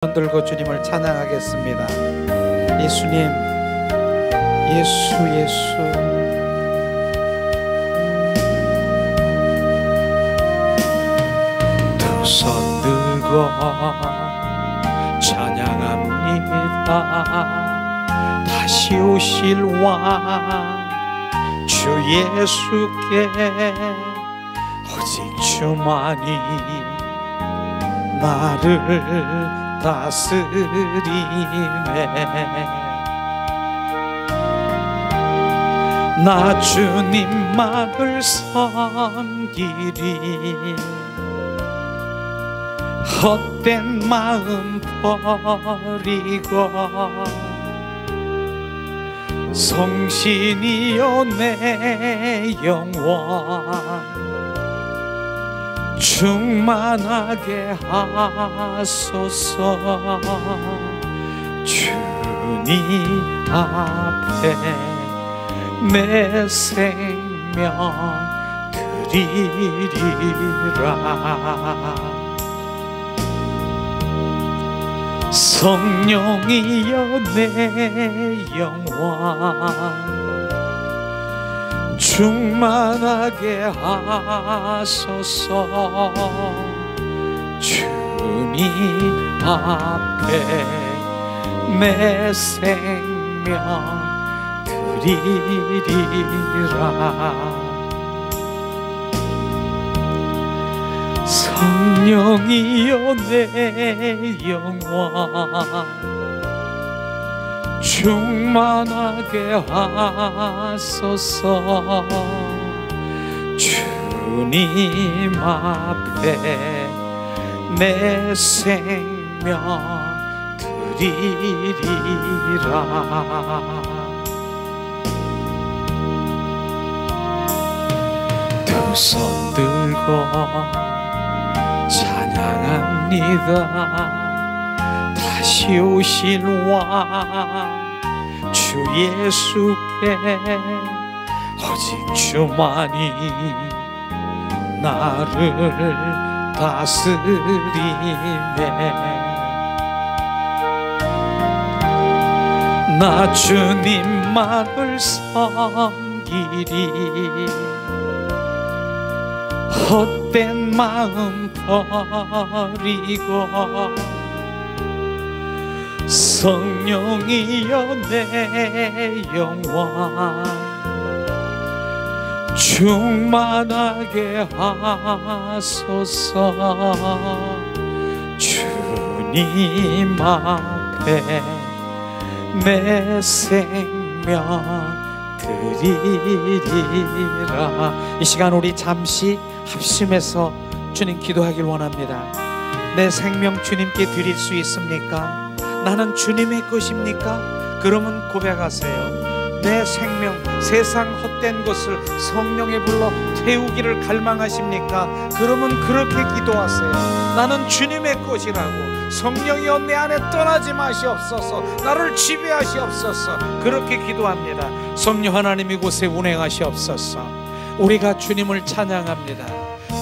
들고 주님을 찬양하겠습니다. 예수님, 예수, 예수. 두 손 들고 찬양합니다. 다시 오실 왕 주 예수께 오직 주만이 나를 다스리네. 나 주님만을 섬기리. 헛된 마음 버리고 성신이여 내 영혼 충만하게 하소서. 주님 앞에 내 생명 드리리라. 성령이여 내 영혼 충만하게 하소서. 주님 앞에 내 생명 드리리라. 성령이여 내 영혼 충만하게 하소서. 주님 앞에 내 생명 드리리라. 두 손 들고 찬양합니다. 다시 오실 왕 주 예수께 오직 주만이 나를 다스리네. 나 주님만을 섬기리. 헛된 마음 버리고 성령이여 내 영혼 충만하게 하소서. 주님 앞에 내 생명 드리리라. 이 시간 우리 잠시 합심해서 주님 기도하길 원합니다. 내 생명 주님께 드릴 수 있습니까? 나는 주님의 것입니까? 그러면 고백하세요. 내 생명, 세상 헛된 것을 성령에 불러 태우기를 갈망하십니까? 그러면 그렇게 기도하세요. 나는 주님의 것이라고. 성령이여 내 안에 떠나지 마시옵소서. 나를 지배하시옵소서. 그렇게 기도합니다. 성령 하나님 이곳에 운행하시옵소서. 우리가 주님을 찬양합니다.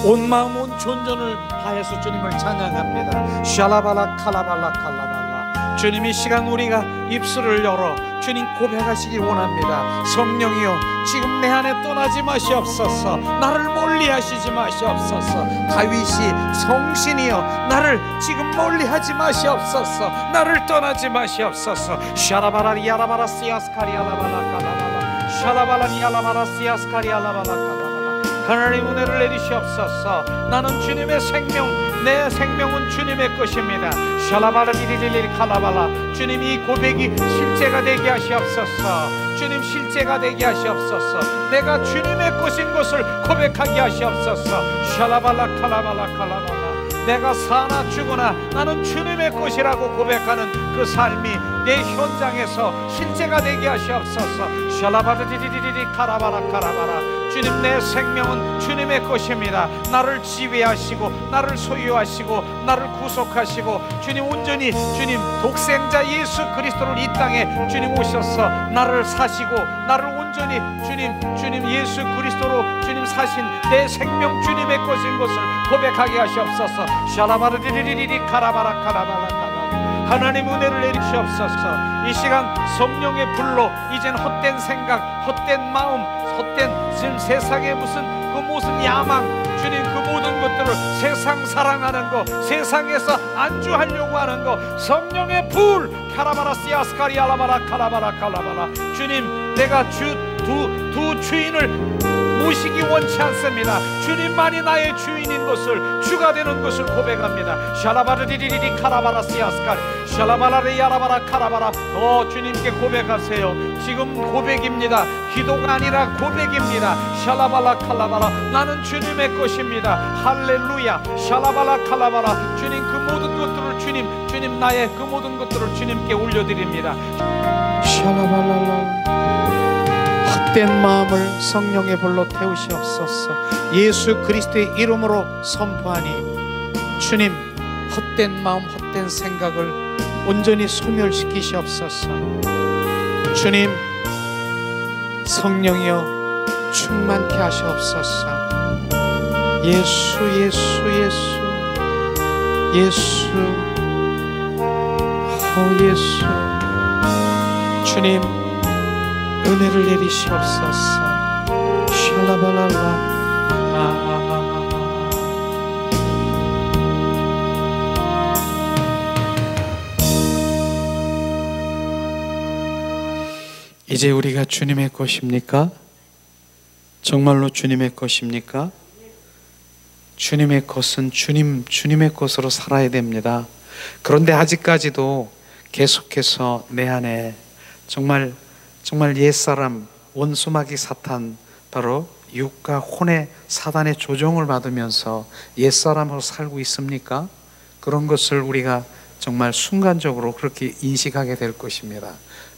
온 마음 온 존전을 다해서 주님을 찬양합니다. 샬라발라 칼라발라 칼라발라. 주님 이 시간 우리가 입술을 열어 주님 고백하시길 원합니다. 성령이여 지금 내 안에 떠나지 마시옵소서. 나를 멀리하시지 마시옵소서. 다윗이 성신이여 나를 지금 멀리하지 마시옵소서. 나를 떠나지 마시옵소서. 샤라바라리 야라바라 시아스카리아라바라 까라바라 샤라바라리 야라바라 시아스카리아라바라 까라바라. 하나님 은혜를 내리시옵소서. 나는 주님의 생명, 내 생명은 주님의 것입니다. 샬라바라리리리 칼라발라. 주님 이 고백이 실제가 되게 하시옵소서. 주님 실제가 되게 하시옵소서. 내가 주님의 것인 것을 고백하게 하시옵소서. 샬라발라 칼라발라 칼라발라. 내가 사나 죽으나 나는 주님의 것이라고 고백하는 그 삶이 내 현장에서 실제가 되게 하시옵소서. 샬라바라리리리 카라바라 카라바라. 주님 내 생명은 주님의 것입니다. 나를 지배하시고 나를 소유하시고 나를 구속하시고 주님 온전히 주님 독생자 예수 그리스도를 이 땅에 주님 오셔서 나를 사시고 나를 온전히 주님 예수 그리스도로 주님 사신 내 생명 주님의 것인 것을 고백하게 하시옵소서. 샤라바르디리리리 카라바라 카라바라 카라. 하나님 은혜를 내리시옵소서. 이 시간 성령의 불로 이젠 헛된 생각, 헛된 마음, 헛된 지금 세상에 무슨 야망, 주님 그 모든 것들을 세상 사랑하는 거, 세상에서 안주하려고 하는 거, 성령의 불 카라바라 시아스카리 알라바라 카라바라 칼라바라. 주님, 내가 두 주인을 모시기 원치 않습니다. 주님만이 나의 주인인 것을, 주가 되는 것을 고백합니다. 샬라바르리리리 카라바라 시아스카리 샬라바라리 야라바라 카라바라. 주님께 고백하세요. 지금 고백입니다. 기도가 아니라 고백입니다. 샬라발라 칼라바라. 나는 주님의 것입니다. 할렐루야. 샬라발라 칼라바라. 주님 그 모든 것들을 주님 나의 그 모든 것들을 주님께 올려드립니다. 샬라발랄라. 헛된 마음을 성령의 불로 태우시옵소서. 예수 그리스도의 이름으로 선포하니 주님, 헛된 마음, 헛된 생각을 온전히 소멸시키시옵소서. 주님, 성령이여 충만케 하시옵소서. 예수 예수 예수 예수 예수. 주님, 은혜를 내리시옵소서. 샬라발랄라. 이제 우리가 주님의 것입니까? 정말로 주님의 것입니까? 주님의 것은 주님의 것으로 살아야 됩니다. 그런데 아직까지도 계속해서 내 안에 정말 옛사람, 원수마귀 사탄, 바로 육과 혼의 사단의 조종을 받으면서 옛사람으로 살고 있습니까? 그런 것을 우리가 정말 순간적으로 그렇게 인식하게 될 것입니다.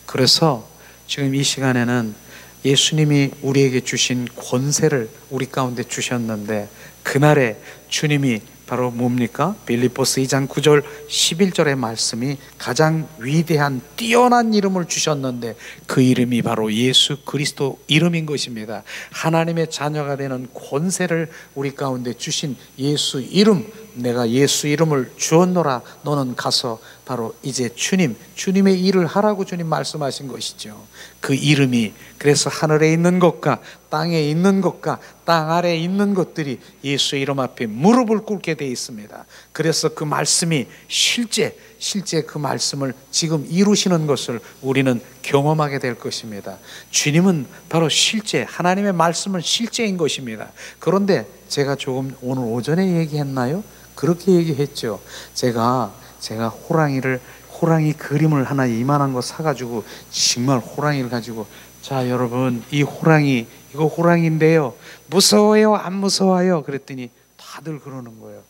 그래서 지금 이 시간에는 예수님이 우리에게 주신 권세를 우리 가운데 주셨는데, 그날에 주님이 바로 뭡니까? 빌립보스 2장 9절 11절의 말씀이 가장 위대한 뛰어난 이름을 주셨는데 그 이름이 바로 예수 그리스도 이름인 것입니다. 하나님의 자녀가 되는 권세를 우리 가운데 주신 예수 이름, 내가 예수 이름을 주었노라. 너는 가서 바로 이제 주님의 일을 하라고 주님 말씀하신 것이죠. 그 이름이, 그래서 하늘에 있는 것과 땅에 있는 것과 땅 아래에 있는 것들이 예수 이름 앞에 무릎을 꿇게 되어 있습니다. 그래서 그 말씀이 실제 그 말씀을 지금 이루시는 것을 우리는 경험하게 될 것입니다. 주님은 바로 실제, 하나님의 말씀은 실제인 것입니다. 그런데 제가 조금 오늘 오전에 얘기했나요? 그렇게 얘기했죠. 제가 호랑이 그림을 하나 이만한 거 사가지고, 정말 호랑이를 가지고, 자 여러분, 이 호랑이, 이거 호랑이인데요, 무서워요 안 무서워요? 그랬더니 다들 그러는 거예요.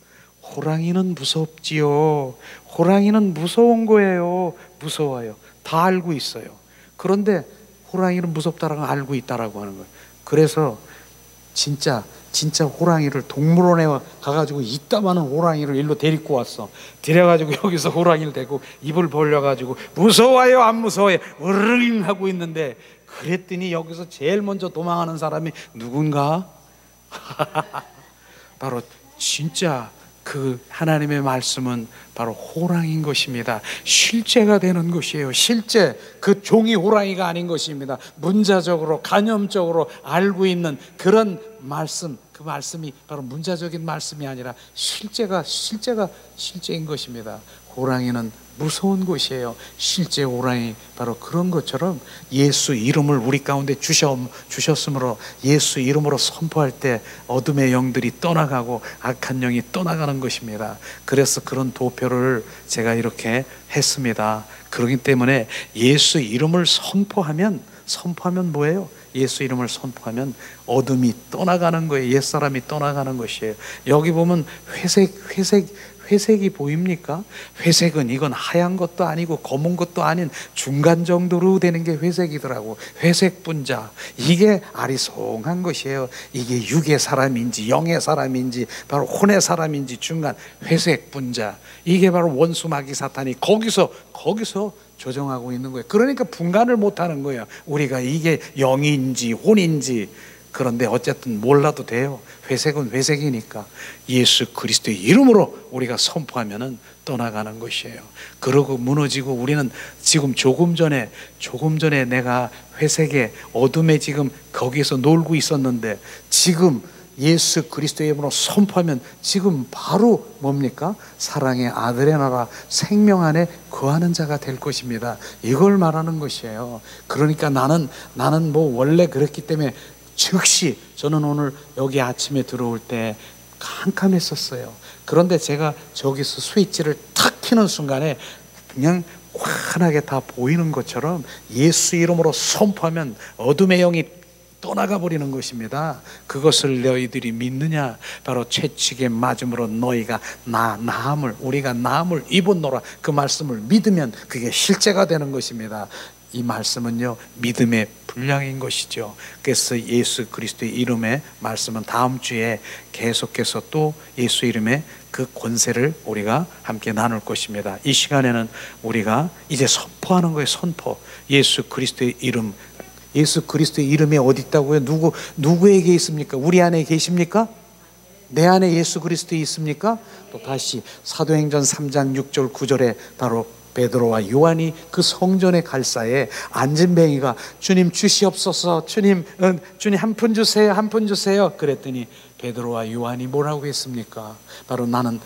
호랑이는 무섭지요. 호랑이는 무서운 거예요. 무서워요. 다 알고 있어요. 그런데 호랑이는 무섭다라고 알고 있다라고 하는 거예요. 그래서 진짜 호랑이를 동물원에 가가지고 이따만한 호랑이를 일로 데리고 왔어. 데려가지고 여기서 호랑이를 대고 입을 벌려가지고 무서워요 안 무서워요 으르릉 하고 있는데, 그랬더니 여기서 제일 먼저 도망하는 사람이 누군가? 바로 진짜 그 하나님의 말씀은 바로 호랑이인 것입니다. 실제가 되는 것이에요. 실제 그 종이 호랑이가 아닌 것입니다. 문자적으로 간접적으로 알고 있는 그런 말씀, 그 말씀이 바로 문자적인 말씀이 아니라 실제인 것입니다. 호랑이는 무서운 것이에요. 실제 호랑이, 바로 그런 것처럼 예수 이름을 우리 가운데 주셨으므로 예수 이름으로 선포할 때 어둠의 영들이 떠나가고 악한 영이 떠나가는 것입니다. 그래서 그런 도표를 제가 이렇게 했습니다. 그렇기 때문에 예수 이름을 선포하면 뭐예요? 예수 이름을 선포하면 어둠이 떠나가는 거예요. 옛사람이 떠나가는 것이에요. 여기 보면 회색이 보입니까? 회색은 이건 하얀 것도 아니고 검은 것도 아닌 중간 정도로 되는 게 회색이더라고. 회색 분자, 이게 아리송한 것이에요. 이게 육의 사람인지 영의 사람인지 바로 혼의 사람인지 중간 회색 분자, 이게 바로 원수 마귀 사탄이 거기서 조정하고 있는 거예요. 그러니까 분간을 못하는 거예요. 우리가 이게 영인지 혼인지 그런데 어쨌든 몰라도 돼요. 회색은 회색이니까 예수 그리스도의 이름으로 우리가 선포하면은 떠나가는 것이에요. 그러고 무너지고 우리는 지금 조금 전에 내가 회색의 어둠에 지금 거기서 놀고 있었는데 지금 예수 그리스도의 이름으로 선포하면 지금 바로 뭡니까? 사랑의 아들의 나라 생명 안에 거하는 자가 될 것입니다. 이걸 말하는 것이에요. 그러니까 나는 뭐 원래 그랬기 때문에 즉시 저는 오늘 여기 아침에 들어올 때 캄캄했었어요. 그런데 제가 저기서 스위치를 탁 켜는 순간에 그냥 환하게 다 보이는 것처럼 예수 이름으로 선포하면 어둠의 영이 떠나가 버리는 것입니다. 그것을 너희들이 믿느냐? 바로 채찍에 맞음으로 너희가 우리가 나음을 입었노라. 그 말씀을 믿으면 그게 실제가 되는 것입니다. 이 말씀은요, 믿음의 분량인 것이죠. 그래서 예수 그리스도의 이름의 말씀은 다음 주에 계속해서 또 예수 이름의 그 권세를 우리가 함께 나눌 것입니다. 이 시간에는 우리가 이제 선포하는 거예요. 선포. 예수 그리스도의 이름. 예수 그리스도의 이름이 어디 있다고요? 누구에게 있습니까? 우리 안에 계십니까? 내 안에 예수 그리스도 있습니까? 또 다시 사도행전 3장 6절 9절에 바로 베드로와 요한이 그 성전의 갈사에 앉은 뱅이가 주님 주시옵소서, 주님 한 푼 주세요, 한 푼 주세요. 그랬더니 베드로와 요한이 뭐라고 했습니까? 바로 나는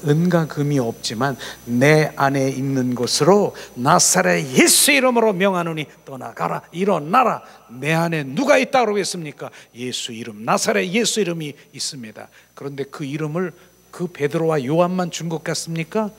은과 금이 없지만 내 안에 있는 것으로 나사렛 예수 이름으로 명하노니 떠나가라, 일어나라. 내 안에 누가 있다고 했습니까? 예수 이름, 나사렛 예수 이름이 있습니다. 그런데 그 이름을 그 베드로와 요한만 준 것 같습니까?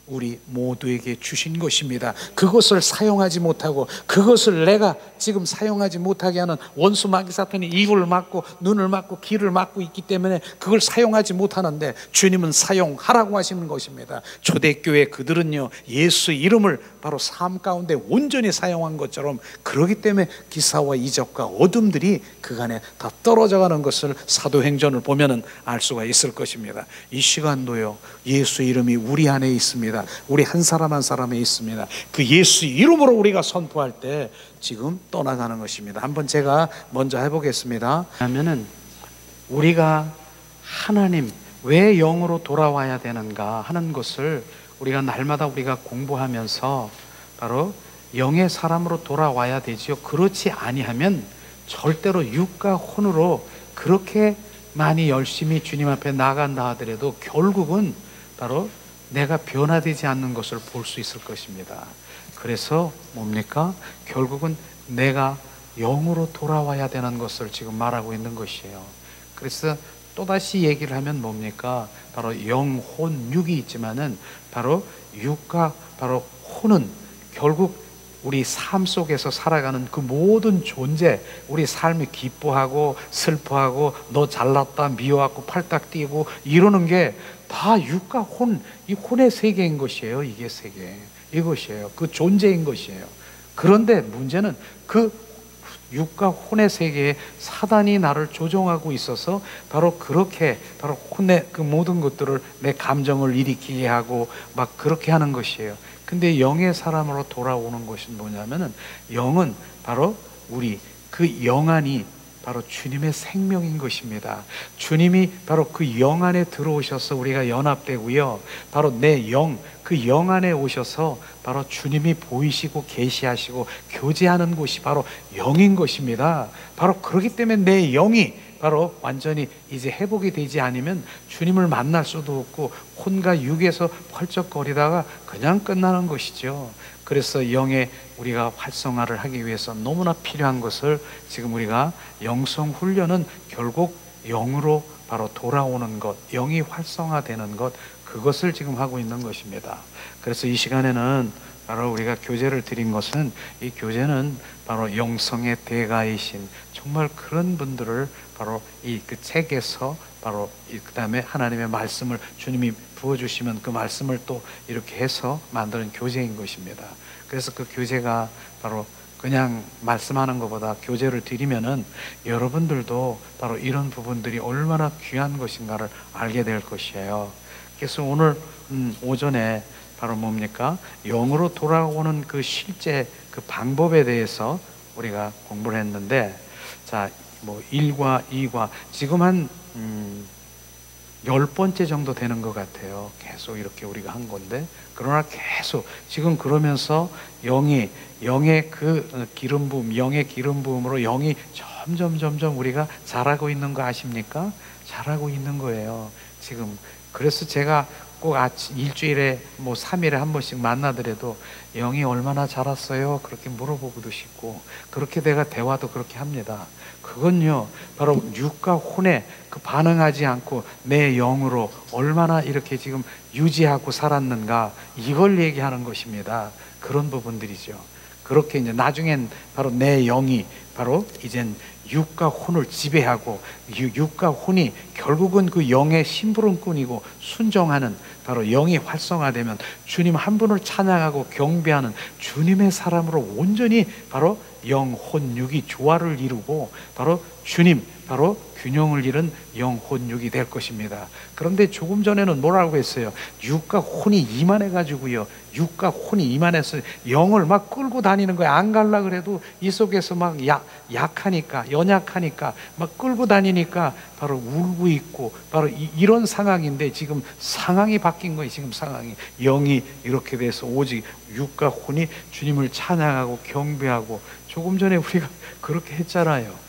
우리 모두에게 주신 것입니다. 그것을 사용하지 못하고 그것을 내가 지금 사용하지 못하게 하는 원수 마귀 사탄이 입을 막고 눈을 막고 귀를 막고 있기 때문에 그걸 사용하지 못하는데 주님은 사용하라고 하시는 것입니다. 초대교회 그들은요, 예수 이름을 바로 삶 가운데 온전히 사용한 것처럼, 그러기 때문에 기사와 이적과 어둠들이 그간에 다 떨어져가는 것을 사도행전을 보면은 알 수가 있을 것입니다. 이 시간도요, 예수 이름이 우리 안에 있습니다. 우리 한 사람 한 사람에 있습니다. 그 예수 이름으로 우리가 선포할 때 지금 떠나가는 것입니다. 한번 제가 먼저 해보겠습니다. 하면은 우리가 하나님 왜 영으로 돌아와야 되는가 하는 것을 우리가 날마다 우리가 공부하면서 바로 영의 사람으로 돌아와야 되지요. 그렇지 아니하면 절대로 육과 혼으로 그렇게 많이 열심히 주님 앞에 나간다 하더라도 결국은 바로 내가 변화되지 않는 것을 볼 수 있을 것입니다. 그래서 뭡니까? 결국은 내가 영으로 돌아와야 되는 것을 지금 말하고 있는 것이에요. 그래서 또다시 얘기를 하면 뭡니까? 바로 영, 혼, 육이 있지만은 바로 육과 바로 혼은 결국 우리 삶 속에서 살아가는 그 모든 존재, 우리 삶이 기뻐하고 슬퍼하고 너 잘났다 미워하고 팔딱 뛰고 이러는 게 다 육과 혼, 이 혼의 세계인 것이에요. 이게 세계, 이것이에요. 그 존재인 것이에요. 그런데 문제는 그 육과 혼의 세계에 사단이 나를 조종하고 있어서 바로 그렇게 바로 혼의 그 모든 것들을 내 감정을 일으키게 하고 막 그렇게 하는 것이에요. 근데 영의 사람으로 돌아오는 것이 뭐냐면은 영은 바로 우리 그 영 안이 바로 주님의 생명인 것입니다. 주님이 바로 그 영 안에 들어오셔서 우리가 연합되고요. 바로 내 영, 그 영 안에 오셔서 바로 주님이 보이시고 계시하시고 교제하는 곳이 바로 영인 것입니다. 바로 그렇기 때문에 내 영이 바로 완전히 이제 회복이 되지 않으면 주님을 만날 수도 없고 혼과 육에서 펄쩍거리다가 그냥 끝나는 것이죠. 그래서 영의 우리가 활성화를 하기 위해서 너무나 필요한 것을 지금 우리가 영성 훈련은 결국 영으로 바로 돌아오는 것, 영이 활성화되는 것, 그것을 지금 하고 있는 것입니다. 그래서 이 시간에는 바로 우리가 교제를 드린 것은, 이 교제는 바로 영성의 대가이신 정말 그런 분들을 바로 이 그 책에서 바로 그 다음에 하나님의 말씀을 주님이 부어주시면 그 말씀을 또 이렇게 해서 만드는 교제인 것입니다. 그래서 그 교제가 바로 그냥 말씀하는 것보다 교제를 드리면은 여러분들도 바로 이런 부분들이 얼마나 귀한 것인가를 알게 될 것이에요. 그래서 오늘 오전에 바로 뭡니까? 영으로 돌아오는 그 실제 그 방법에 대해서 우리가 공부를 했는데, 자, 뭐 1과 2과 지금 한 10번째 정도 되는 것 같아요. 계속 이렇게 우리가 한 건데, 그러나 계속 지금 그러면서 영의 그 기름 부음, 영의 기름 부음으로 영이 점점 우리가 자라고 있는 거 아십니까? 자라고 있는 거예요 지금. 그래서 제가 꼭 일주일에 뭐 3일에 한 번씩 만나더라도 영이 얼마나 자랐어요? 그렇게 물어보고도 싶고, 그렇게 내가 대화도 그렇게 합니다. 그건요 바로 육과 혼에 그 반응하지 않고 내 영으로 얼마나 이렇게 지금 유지하고 살았는가, 이걸 얘기하는 것입니다. 그런 부분들이죠. 그렇게 이제 나중엔 바로 내 영이 바로 이젠 육과 혼을 지배하고, 육과 혼이 결국은 그 영의 심부름꾼이고 순종하는 바로 영이 활성화되면 주님 한 분을 찬양하고 경배하는 주님의 사람으로 온전히 바로 영, 혼, 육이 조화를 이루고 바로 주님, 바로 균형을 이룬 영, 혼, 육이 될 것입니다. 그런데 조금 전에는 뭐라고 했어요? 육과 혼이 이만해가지고요, 육과 혼이 이만해서 영을 막 끌고 다니는 거예요. 안 갈라 그래도 이 속에서 막 약하니까, 연약하니까 막 끌고 다니니까 바로 울고 있고, 바로 이런 상황인데 지금 상황이 바뀐 거예요. 지금 상황이, 영이 이렇게 돼서 오직 육과 혼이 주님을 찬양하고 경배하고, 조금 전에 우리가 그렇게 했잖아요.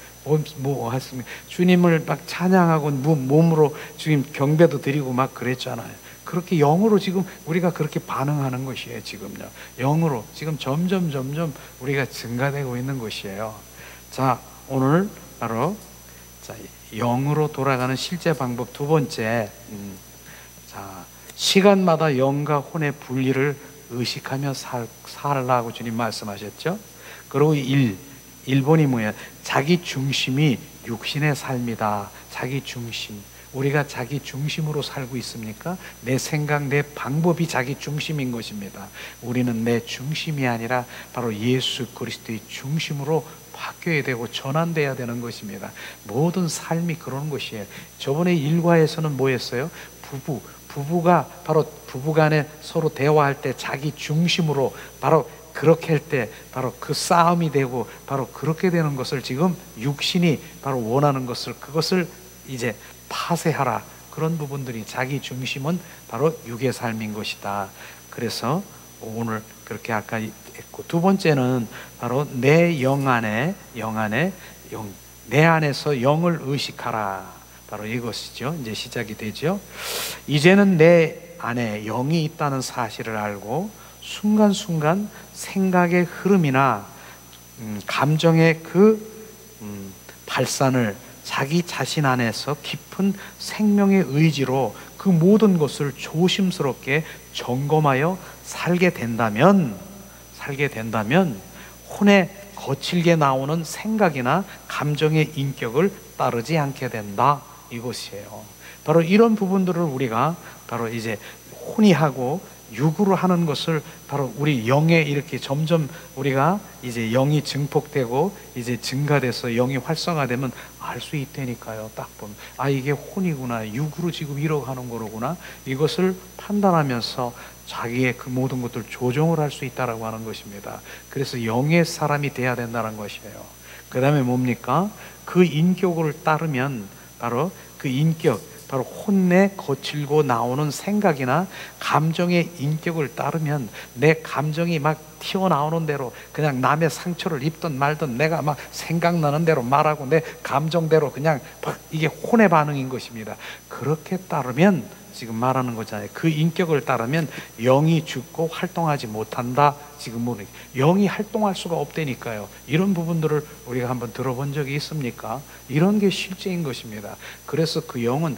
뭐 했습니까? 주님을 막 찬양하고 몸으로 주님 경배도 드리고 막 그랬잖아요. 그렇게 영으로 지금 우리가 그렇게 반응하는 것이에요. 지금요, 영으로 지금 점점 우리가 증가되고 있는 것이에요. 자, 오늘 바로 영으로 돌아가는 실제 방법 두 번째, 자, 시간마다 영과 혼의 분리를 의식하며 살라고 주님 말씀하셨죠. 그리고 1번이 뭐야? 자기 중심이 육신의 삶이다. 자기 중심. 우리가 자기 중심으로 살고 있습니까? 내 생각, 내 방법이 자기 중심인 것입니다. 우리는 내 중심이 아니라 바로 예수 그리스도의 중심으로 바뀌어야 되고 전환돼야 되는 것입니다. 모든 삶이 그런 것이에요. 저번에 일과에서는 뭐 했어요? 부부가 바로 부부간에 서로 대화할 때 자기 중심으로 바로 그렇게 할 때 바로 그 싸움이 되고, 바로 그렇게 되는 것을 지금 육신이 바로 원하는 것을, 그것을 이제 파쇄하라. 그런 부분들이, 자기 중심은 바로 육의 삶인 것이다. 그래서 오늘 그렇게 아까 했고, 두 번째는 바로 내 영 안에 내 안에서 영을 의식하라. 바로 이것이죠. 이제 시작이 되죠. 이제는 내 안에 영이 있다는 사실을 알고 순간순간 생각의 흐름이나 감정의 그 발산을 자기 자신 안에서 깊은 생명의 의지로 그 모든 것을 조심스럽게 점검하여 살게 된다면 혼에 거칠게 나오는 생각이나 감정의 인격을 따르지 않게 된다. 이것이에요. 바로 이런 부분들을 우리가 바로 이제 혼이 하고 육으로 하는 것을 바로 우리 영에 이렇게 점점 우리가 이제 영이 증폭되고 이제 증가돼서 영이 활성화되면 알 수 있다니까요. 딱 보면 이게 혼이구나, 육으로 지금 이러고 하는 거로구나, 이것을 판단하면서 자기의 그 모든 것들 조정을 할 수 있다라고 하는 것입니다. 그래서 영의 사람이 돼야 된다는 것이에요. 그 다음에 뭡니까? 그 인격을 따르면 바로 그 인격, 바로 혼내 거칠고 나오는 생각이나 감정의 인격을 따르면 내 감정이 막 튀어나오는 대로 그냥 남의 상처를 입든 말든 내가 막 생각나는 대로 말하고 내 감정대로 그냥 막 이게 혼의 반응인 것입니다. 그렇게 따르면 지금 말하는 거잖아요. 그 인격을 따르면 영이 죽고 활동하지 못한다. 지금 뭐는 영이 활동할 수가 없다니까요. 이런 부분들을 우리가 한번 들어본 적이 있습니까? 이런 게 실제인 것입니다. 그래서 그 영은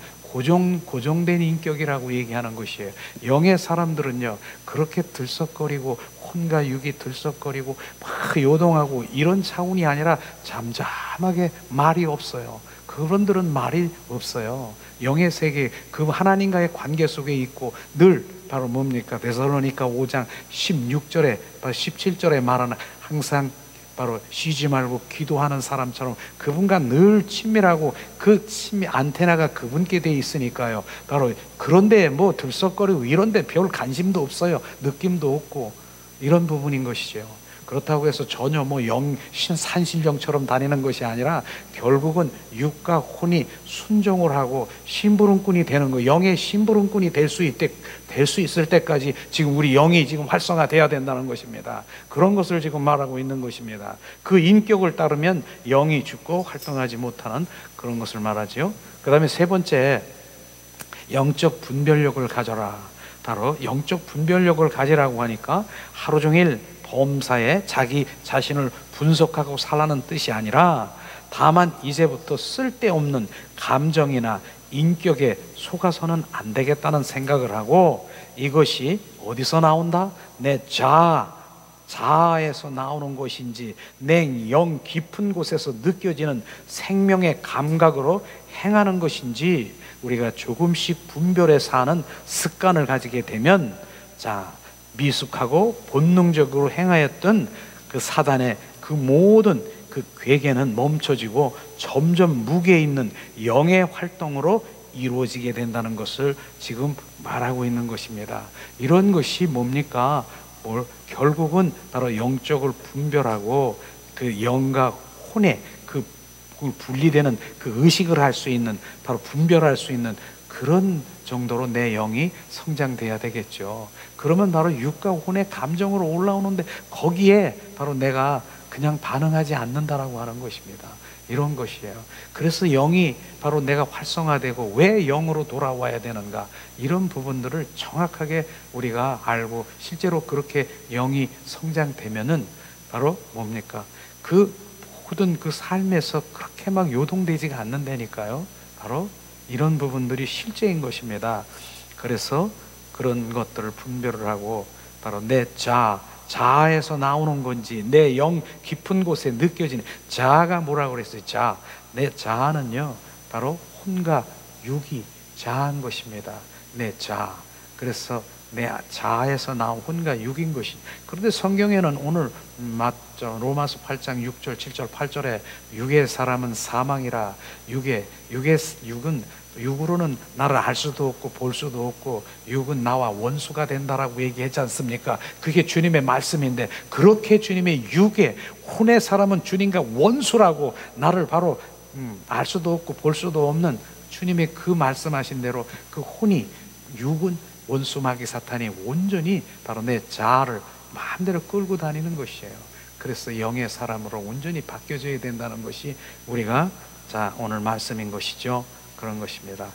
고정된 인격이라고 얘기하는 것이에요. 영의 사람들은요, 그렇게 들썩거리고 혼과 육이 들썩거리고 막 요동하고 이런 차원이 아니라 잠잠하게 말이 없어요. 그분들은 말이 없어요. 영의 세계, 그 하나님과의 관계 속에 있고 늘 바로 뭡니까? 데살로니가 5장 16절에 17절에 말하는, 항상 바로 쉬지 말고 기도하는 사람처럼 그분과 늘 친밀하고 그 안테나가 그분께 돼 있으니까요. 바로 그런데 뭐 들썩거리고 이런데 별 관심도 없어요. 느낌도 없고 이런 부분인 것이죠. 그렇다고 해서 전혀 뭐 산신령처럼 다니는 것이 아니라 결국은 육과 혼이 순종을 하고 심부름꾼이 되는 거, 영의 심부름꾼이 될 수 있을 때까지 지금 우리 영이 지금 활성화돼야 된다는 것입니다. 그런 것을 지금 말하고 있는 것입니다. 그 인격을 따르면 영이 죽고 활동하지 못하는 그런 것을 말하지요. 그 다음에 세 번째, 영적 분별력을 가져라. 바로 영적 분별력을 가지라고 하니까 하루 종일 범사에 자기 자신을 분석하고 살라는 뜻이 아니라, 다만 이제부터 쓸데없는 감정이나 인격에 속아서는 안 되겠다는 생각을 하고, 이것이 어디서 나온다? 내 자아에서 나오는 것인지, 내 영 깊은 곳에서 느껴지는 생명의 감각으로 행하는 것인지, 우리가 조금씩 분별해 사는 습관을 가지게 되면, 미숙하고 본능적으로 행하였던 그 사단의 그 모든 그 괴계는 멈춰지고 점점 무게 있는 영의 활동으로 이루어지게 된다는 것을 지금 말하고 있는 것입니다. 이런 것이 뭡니까? 결국은 바로 영적을 분별하고 그 영과 혼의 그 분리되는 그 의식을 할 수 있는, 바로 분별할 수 있는 그런 정도로 내 영이 성장돼야 되겠죠. 그러면 바로 육과 혼의 감정으로 올라오는데, 거기에 바로 내가 그냥 반응하지 않는다라고 하는 것입니다. 이런 것이에요. 그래서 영이 바로 내가 활성화되고 왜 영으로 돌아와야 되는가, 이런 부분들을 정확하게 우리가 알고 실제로 그렇게 영이 성장되면은 바로 뭡니까? 그 모든 그 삶에서 그렇게 막 요동되지가 않는다니까요. 바로 이런 부분들이 실제인 것입니다. 그래서 그런 것들을 분별을 하고, 바로 내 자아에서 나오는 건지, 내 영 깊은 곳에 느껴지는 자아가 뭐라고 그랬어요? 내 자아는요, 바로 혼과 육이 자아인 것입니다. 내 자아. 그래서 내 자아에서 나온 혼과 육인 것이. 그런데 성경에는 오늘 로마서 8장 6절 7절 8절에 육의 사람은 사망이라, 육으로는 나를 알 수도 없고 볼 수도 없고 육은 나와 원수가 된다라고 얘기했지 않습니까? 그게 주님의 말씀인데, 그렇게 주님의 육의 혼의 사람은 주님과 원수라고, 나를 바로 알 수도 없고 볼 수도 없는 주님의 그 말씀하신 대로 그 혼이, 육은 원수 마귀 사탄이 온전히 바로 내 자아를 마음대로 끌고 다니는 것이에요. 그래서 영의 사람으로 온전히 바뀌어져야 된다는 것이 우리가 오늘 말씀인 것이죠. 그런 것입니다.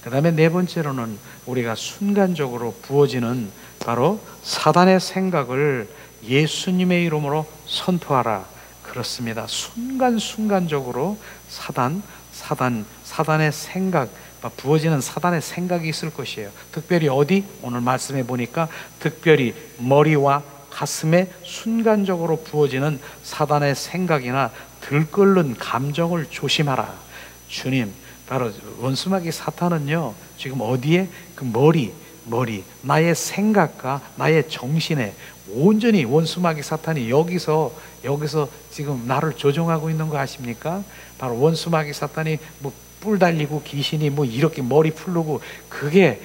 그 다음에 네 번째로는 우리가 순간적으로 부어지는 바로 사단의 생각을 예수님의 이름으로 선포하라. 그렇습니다. 순간적으로 사단의 생각, 부어지는 사단의 생각이 있을 것이에요. 특별히 어디? 오늘 말씀해 보니까 특별히 머리와 가슴에 순간적으로 부어지는 사단의 생각이나 들끓는 감정을 조심하라. 주님, 바로 원수마귀 사탄은요, 지금 어디에? 그 머리, 나의 생각과 나의 정신에 온전히 원수마귀 사탄이 여기서 지금 나를 조종하고 있는 거 아십니까? 바로 원수마귀 사탄이 뿔 달리고 귀신이 이렇게 머리 풀르고, 그게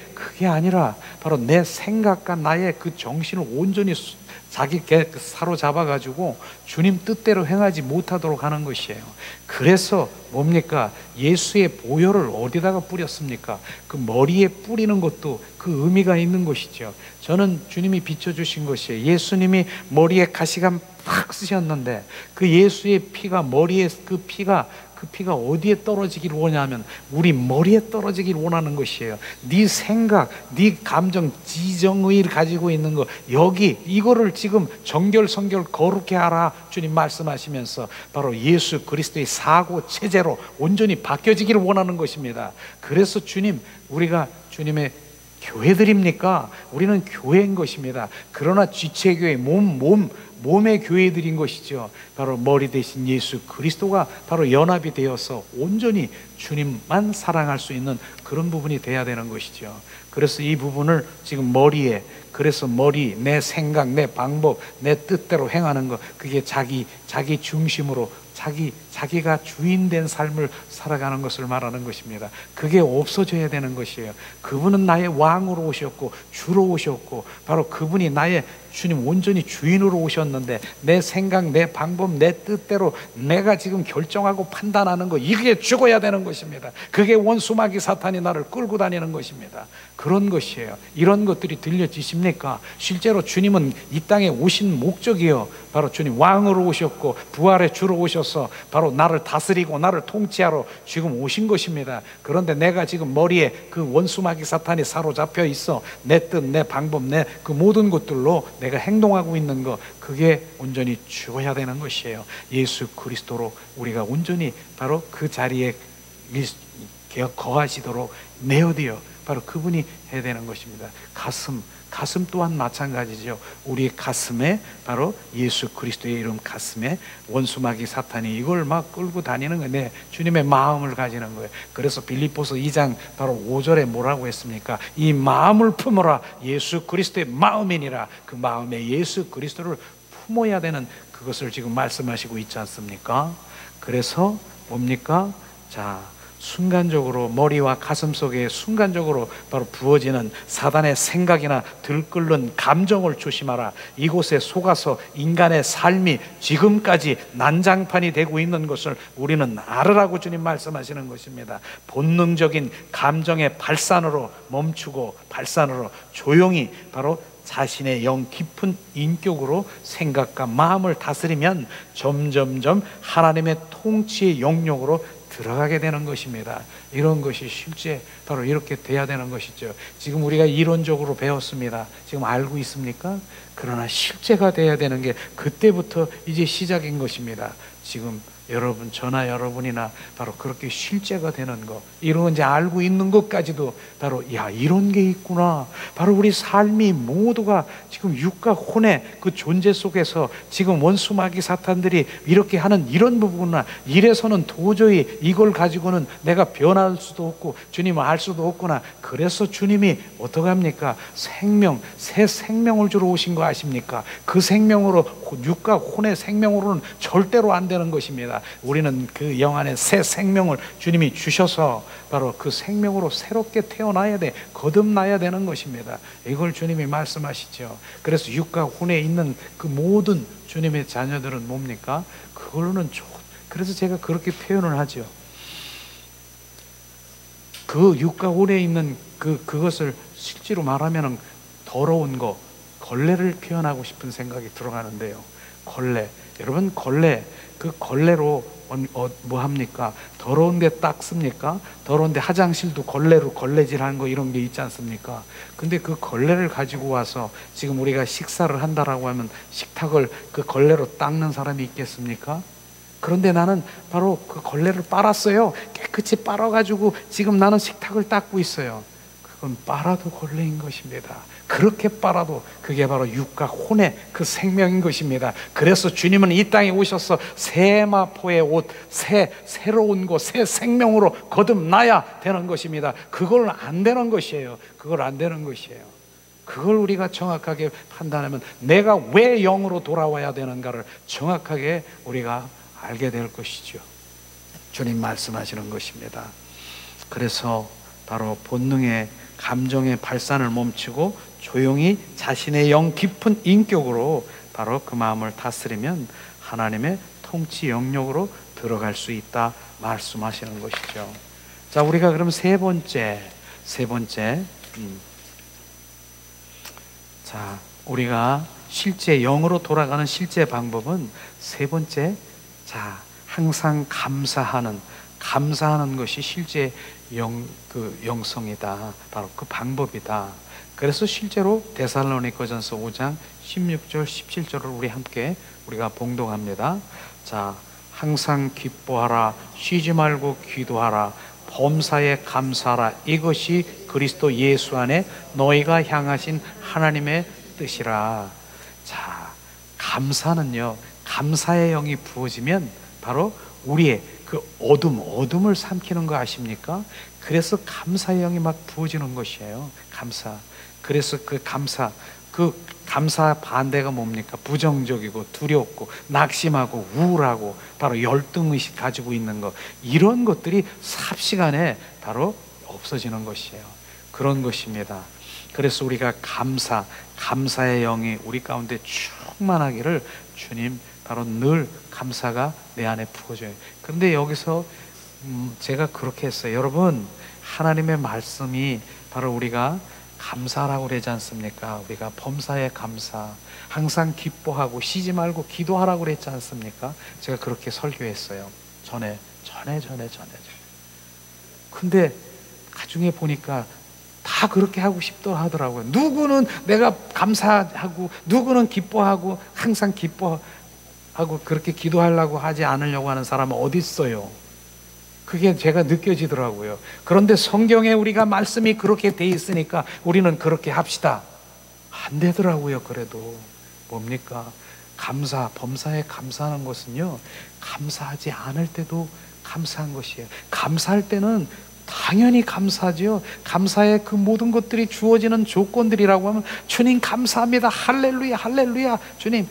아니라 바로 내 생각과 나의 그 정신을 온전히 자기 사로잡아가지고 주님 뜻대로 행하지 못하도록 하는 것이에요. 그래서 뭡니까? 예수의 보혈을 어디다가 뿌렸습니까? 그 머리에 뿌리는 것도 그 의미가 있는 것이죠. 저는 주님이 비춰주신 것이에요. 예수님이 머리에 가시관 팍 쓰셨는데, 그 예수의 피가, 머리에 그 피가 어디에 떨어지길 원하면 우리 머리에 떨어지길 원하는 것이에요. 네 생각, 네 감정, 지정의를 가지고 있는 거, 이거를 지금 정결성결 거룩해 하라 주님 말씀하시면서 바로 예수 그리스도의 사고 체제로 온전히 바뀌어지기를 원하는 것입니다. 그래서 우리가 주님의 교회들입니까? 우리는 교회인 것입니다. 그러나 지체교회, 몸의 교회들인 것이죠. 바로 머리 대신 예수 그리스도가 바로 연합이 되어서 온전히 주님만 사랑할 수 있는 그런 부분이 돼야 되는 것이죠. 그래서 이 부분을 지금 그래서 내 생각, 내 방법, 내 뜻대로 행하는 것, 그게 자기 중심으로 자기가 주인된 삶을 살아가는 것을 말하는 것입니다. 그게 없어져야 되는 것이에요. 그분은 나의 왕으로 오셨고 주로 오셨고 바로 그분이 나의 주님 온전히 주인으로 오셨는데 내 생각, 내 방법, 내 뜻대로 내가 지금 결정하고 판단하는 거, 이게 죽어야 되는 것입니다. 그게 원수마귀 사탄이 나를 끌고 다니는 것입니다. 그런 것이에요. 이런 것들이 들려지십니까? 실제로 주님은 이 땅에 오신 목적이요, 바로 주님 왕으로 오셨고 부활의 주로 오셔서 바로 나를 다스리고 나를 통치하러 지금 오신 것입니다. 그런데 내가 지금 머리에 그 원수마귀 사탄이 사로잡혀 있어 내 뜻, 내 방법, 내 그 모든 것들로 내가 행동하고 있는 거, 그게 온전히 죽어야 되는 것이에요. 예수 그리스도로 우리가 온전히 바로 그 자리에 거하시도록 내어드려 바로 그분이 해야 되는 것입니다. 가슴 또한 마찬가지죠. 우리 가슴에 바로 예수 그리스도의 이름 가슴에 원수마귀 사탄이 이걸 막 끌고 다니는 거예요. 네, 주님의 마음을 가지는 거예요. 그래서 빌립보서 2장 바로 5절에 뭐라고 했습니까? 이 마음을 품어라. 예수 그리스도의 마음이니라. 그 마음에 예수 그리스도를 품어야 되는 그것을 지금 말씀하시고 있지 않습니까? 그래서 뭡니까? 자, 순간적으로 머리와 가슴 속에 순간적으로 바로 부어지는 사단의 생각이나 들끓는 감정을 조심하라. 이곳에 속아서 인간의 삶이 지금까지 난장판이 되고 있는 것을 우리는 알으라고 주님 말씀하시는 것입니다. 본능적인 감정의 발산으로 멈추고 발산으로 조용히 바로 자신의 영 깊은 인격으로 생각과 마음을 다스리면 점점점 하나님의 통치의 영역으로 들어가게 되는 것입니다. 이런 것이 실제 바로 이렇게 돼야 되는 것이죠. 지금 우리가 이론적으로 배웠습니다. 지금 알고 있습니까? 그러나 실제가 돼야 되는 게 그때부터 이제 시작인 것입니다. 지금 여러분, 저나 여러분이나 바로 그렇게 실제가 되는 것, 이런 이제 알고 있는 것까지도 바로 야, 이런 게 있구나. 바로 우리 삶이 모두가 지금 육과 혼의 그 존재 속에서 지금 원수마귀 사탄들이 이렇게 하는 이런 부분이나 이래서는 도저히 이걸 가지고는 내가 변할 수도 없고 주님을 알 수도 없구나. 그래서 주님이 어떡합니까? 새 생명을 주러 오신 거 아십니까? 그 생명으로, 육과 혼의 생명으로는 절대로 안 되는 것입니다. 우리는 그 영 안에 새 생명을 주님이 주셔서 바로 그 생명으로 새롭게 태어나야 돼, 거듭나야 되는 것입니다. 이걸 주님이 말씀하시죠. 그래서 육과 혼에 있는 그 모든 주님의 자녀들은 뭡니까? 그걸로는 그래서 제가 그렇게 표현을 하죠. 그 육과 혼에 있는 그것을 실제로 말하면 더러운 거, 걸레를 표현하고 싶은 생각이 들어가는데요. 걸레, 여러분, 그 걸레로 뭐 합니까? 더러운데 닦습니까? 더러운데 화장실도 걸레로 걸레질하는 거 이런 게 있지 않습니까? 근데 그 걸레를 가지고 와서 지금 우리가 식사를 한다라고 하면 식탁을 그 걸레로 닦는 사람이 있겠습니까? 그런데 나는 바로 그 걸레를 빨았어요. 깨끗이 빨아가지고 지금 나는 식탁을 닦고 있어요. 그건 빨아도 걸레인 것입니다. 그렇게 빨아도 그게 바로 육과 혼의 그 생명인 것입니다. 그래서 주님은 이 땅에 오셔서 새 마포의 옷, 새로운 것, 새 생명으로 거듭나야 되는 것입니다. 그걸 안 되는 것이에요. 그걸 안 되는 것이에요. 그걸 우리가 정확하게 판단하면 내가 왜 영으로 돌아와야 되는가를 정확하게 우리가 알게 될 것이죠. 주님 말씀하시는 것입니다. 그래서 바로 본능의 감정의 발산을 멈추고 조용히 자신의 영 깊은 인격으로 바로 그 마음을 다스리면 하나님의 통치 영역으로 들어갈 수 있다 말씀하시는 것이죠. 자, 우리가 그럼 세 번째 자, 우리가 실제 영으로 돌아가는 실제 방법은 세 번째, 자, 항상 감사하는 것이 실제 영성이다. 바로 그 방법이다. 그래서 실제로 데살로니가전서 5장 16절 17절을 우리가 봉독합니다. 자, 항상 기뻐하라, 쉬지 말고 기도하라, 범사에 감사하라. 이것이 그리스도 예수 안에 너희가 향하신 하나님의 뜻이라. 자, 감사는요, 감사의 영이 부어지면 바로 우리의 그 어둠을 삼키는 거 아십니까? 그래서 감사의 영이 막 부어지는 것이에요. 감사. 그래서 그 감사, 그 감사 반대가 뭡니까? 부정적이고 두렵고 낙심하고 우울하고 바로 열등의식 가지고 있는 것, 이런 것들이 삽시간에 바로 없어지는 것이에요. 그런 것입니다. 그래서 우리가 감사의 영이 우리 가운데 충만하기를 주님 바로 늘 감사가 내 안에 부어져요. 그런데 여기서 제가 그렇게 했어요. 여러분, 하나님의 말씀이 바로 우리가 감사라고 그러지 않습니까? 우리가 범사에 감사, 항상 기뻐하고 쉬지 말고 기도하라고 그랬지 않습니까? 제가 그렇게 설교했어요. 전에. 근데 나중에 보니까 다 그렇게 하고 싶더 하더라고요. 누구는 내가 감사하고, 누구는 기뻐하고, 항상 기뻐하고 그렇게 기도하려고 하지 않으려고 하는 사람은 어디 있어요? 그게 제가 느껴지더라고요. 그런데 성경에 우리가 말씀이 그렇게 돼 있으니까 우리는 그렇게 합시다. 안 되더라고요. 그래도 뭡니까? 범사에 감사하는 것은요, 감사하지 않을 때도 감사한 것이에요. 감사할 때는 당연히 감사하죠. 감사의 그 모든 것들이 주어지는 조건들이라고 하면, 주님 감사합니다, 할렐루야, 할렐루야. 주님,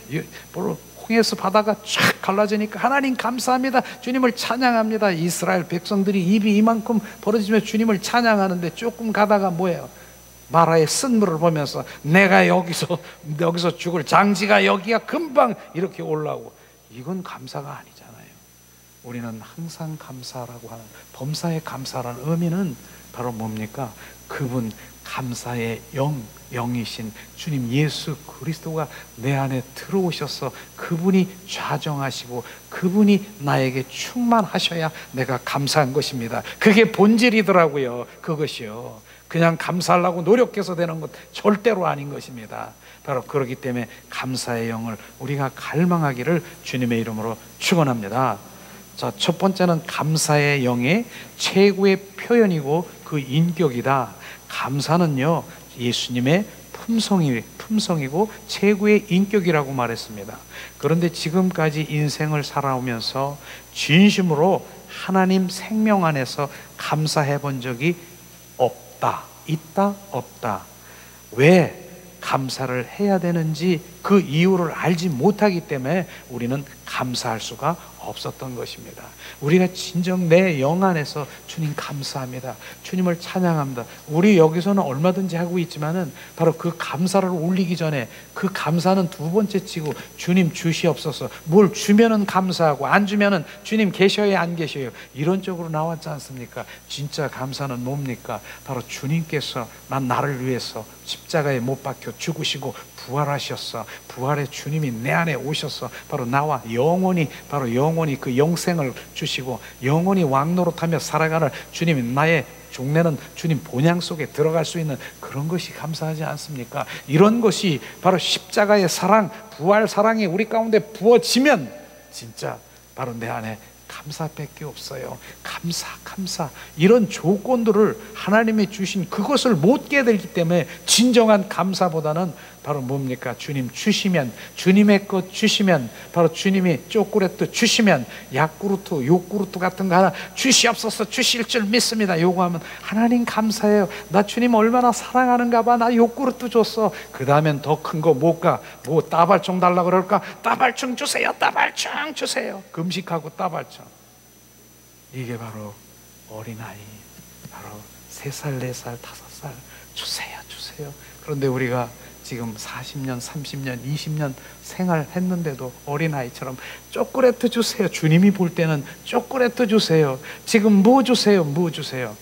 홍해에서 바다가 쫙 갈라지니까 하나님 감사합니다, 주님을 찬양합니다. 이스라엘 백성들이 입이 이만큼 벌어지며 주님을 찬양하는데, 조금 가다가 뭐예요? 마라의 쓴물을 보면서 내가 여기서 죽을 장지가 여기야 금방 이렇게 올라오고, 이건 감사가 아니잖아요. 우리는 항상 감사라고 하는, 범사에 감사라는 의미는 바로 뭡니까? 그분 감사의 영이신 주님 예수 그리스도가 내 안에 들어오셔서 그분이 좌정하시고 그분이 나에게 충만하셔야 내가 감사한 것입니다. 그게 본질이더라고요. 그것이요, 그냥 감사하려고 노력해서 되는 것 절대로 아닌 것입니다. 바로 그렇기 때문에 감사의 영을 우리가 갈망하기를 주님의 이름으로 축원합니다. 자, 첫 번째는 감사의 영의 최고의 표현이고 그 인격이다. 감사는요, 예수님의 품성이고 최고의 인격이라고 말했습니다. 그런데 지금까지 인생을 살아오면서 진심으로 하나님 생명 안에서 감사해 본 적이 없다. 있다? 없다. 왜 감사를 해야 되는지 그 이유를 알지 못하기 때문에 우리는 감사할 수가 없었던 것입니다. 우리가 진정 내 영 안에서 주님 감사합니다, 주님을 찬양합니다, 우리 여기서는 얼마든지 하고 있지만은 바로 그 감사를 올리기 전에 그 감사는 두 번째 치고 주님 주시옵소서, 뭘 주면은 감사하고 안 주면은 주님 계셔야 안 계셔요, 이런 쪽으로 나왔지 않습니까? 진짜 감사는 뭡니까? 바로 주님께서 나를 위해서 십자가에 못 박혀 죽으시고 부활하셨어. 부활의 주님이 내 안에 오셔서 바로 나와 영원히 그 영생을 주시고 영원히 왕노릇하며 살아가는 주님이, 나의 종래는 주님 본향 속에 들어갈 수 있는 그런 것이 감사하지 않습니까? 이런 것이 바로 십자가의 사랑, 부활 사랑이 우리 가운데 부어지면 진짜 바로 내 안에 감사밖에 없어요. 감사. 이런 조건들을 하나님이 주신 그것을 못 깨달기 때문에 진정한 감사보다는 바로 뭡니까? 주님 주시면, 주님의 것 주시면, 바로 주님이 초콜릿도 주시면, 야쿠르트, 요구르트 같은 거 하나 주시옵소서, 주실 줄 믿습니다. 요구하면 하나님 감사해요. 나 주님 얼마나 사랑하는가 봐. 나 요구르트 줬어. 그 다음엔 더 큰 거 못 가. 뭐 따발총 달라 그럴까? 따발총 주세요. 따발총 주세요. 금식하고 따발총. 이게 바로 어린아이, 바로 3살, 4살, 5살 주세요. 그런데 우리가 지금 40년, 30년, 20년 생활했는데도 어린아이처럼 초콜릿 주세요. 주님이 볼 때는 초콜릿 주세요. 지금 뭐 주세요?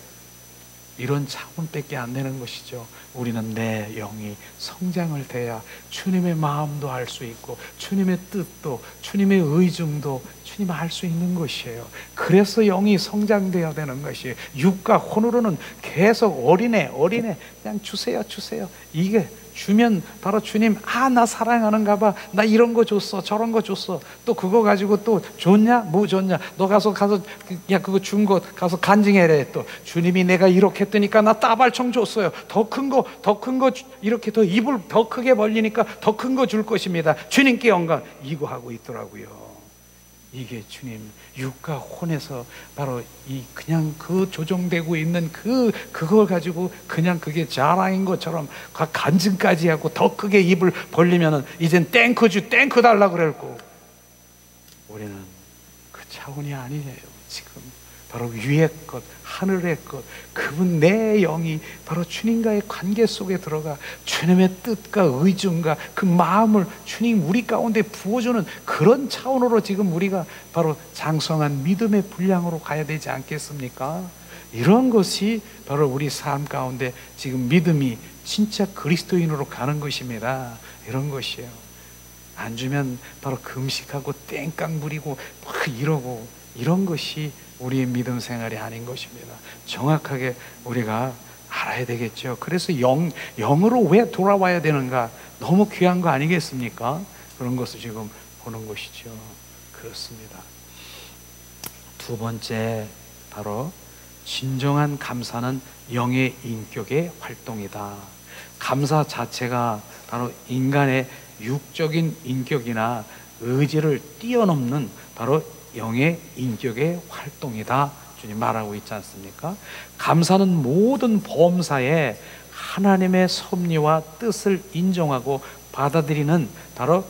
이런 차원밖에 안 되는 것이죠. 우리는 내 영이 성장을 돼야 주님의 마음도 알 수 있고 주님의 뜻도, 주님의 의중도 주님 알 수 있는 것이에요. 그래서 영이 성장되어야 되는 것이에요. 육과 혼으로는 계속 어린애 그냥 주세요. 이게 주면 바로 주님, 나 사랑하는가 봐. 나 이런 거 줬어, 저런 거 줬어. 또 그거 가지고 또 줬냐? 뭐 줬냐? 너 가서 야 그거 준 거 가서 간증해래. 또 주님이 내가 이렇게 했더니까 나 따발총 줬어요. 더 큰 거 이렇게 더 입을 더 크게 벌리니까 더 큰 거 줄 것입니다. 주님께 영광. 이거 하고 있더라고요. 이게 주님 육과 혼에서 바로 이 그냥 그 조종되고 있는 그걸 가지고 그냥 그게 자랑인 것처럼 간증까지 하고 더 크게 입을 벌리면은 이젠 땡크 달라 그랬고, 우리는 그 차원이 아니에요. 지금 바로 위의 것, 하늘의 것, 그분 내 영이 바로 주님과의 관계 속에 들어가 주님의 뜻과 의중과 그 마음을 주님 우리 가운데 부어주는 그런 차원으로 지금 우리가 바로 장성한 믿음의 분량으로 가야 되지 않겠습니까? 이런 것이 바로 우리 삶 가운데 지금 믿음이 진짜 그리스도인으로 가는 것입니다. 이런 것이에요. 안 주면 바로 금식하고 땡깡 부리고 막 이러고, 이런 것이 우리의 믿음 생활이 아닌 것입니다. 정확하게 우리가 알아야 되겠죠. 그래서 영으로 왜 돌아와야 되는가? 너무 귀한 거 아니겠습니까? 그런 것을 지금 보는 것이죠. 그렇습니다. 두 번째, 바로 진정한 감사는 영의 인격의 활동이다. 감사 자체가 바로 인간의 육적인 인격이나 의지를 뛰어넘는 바로 영의 인격의 활동이다, 주님 말하고 있지 않습니까? 감사는 모든 범사에 하나님의 섭리와 뜻을 인정하고 받아들이는 바로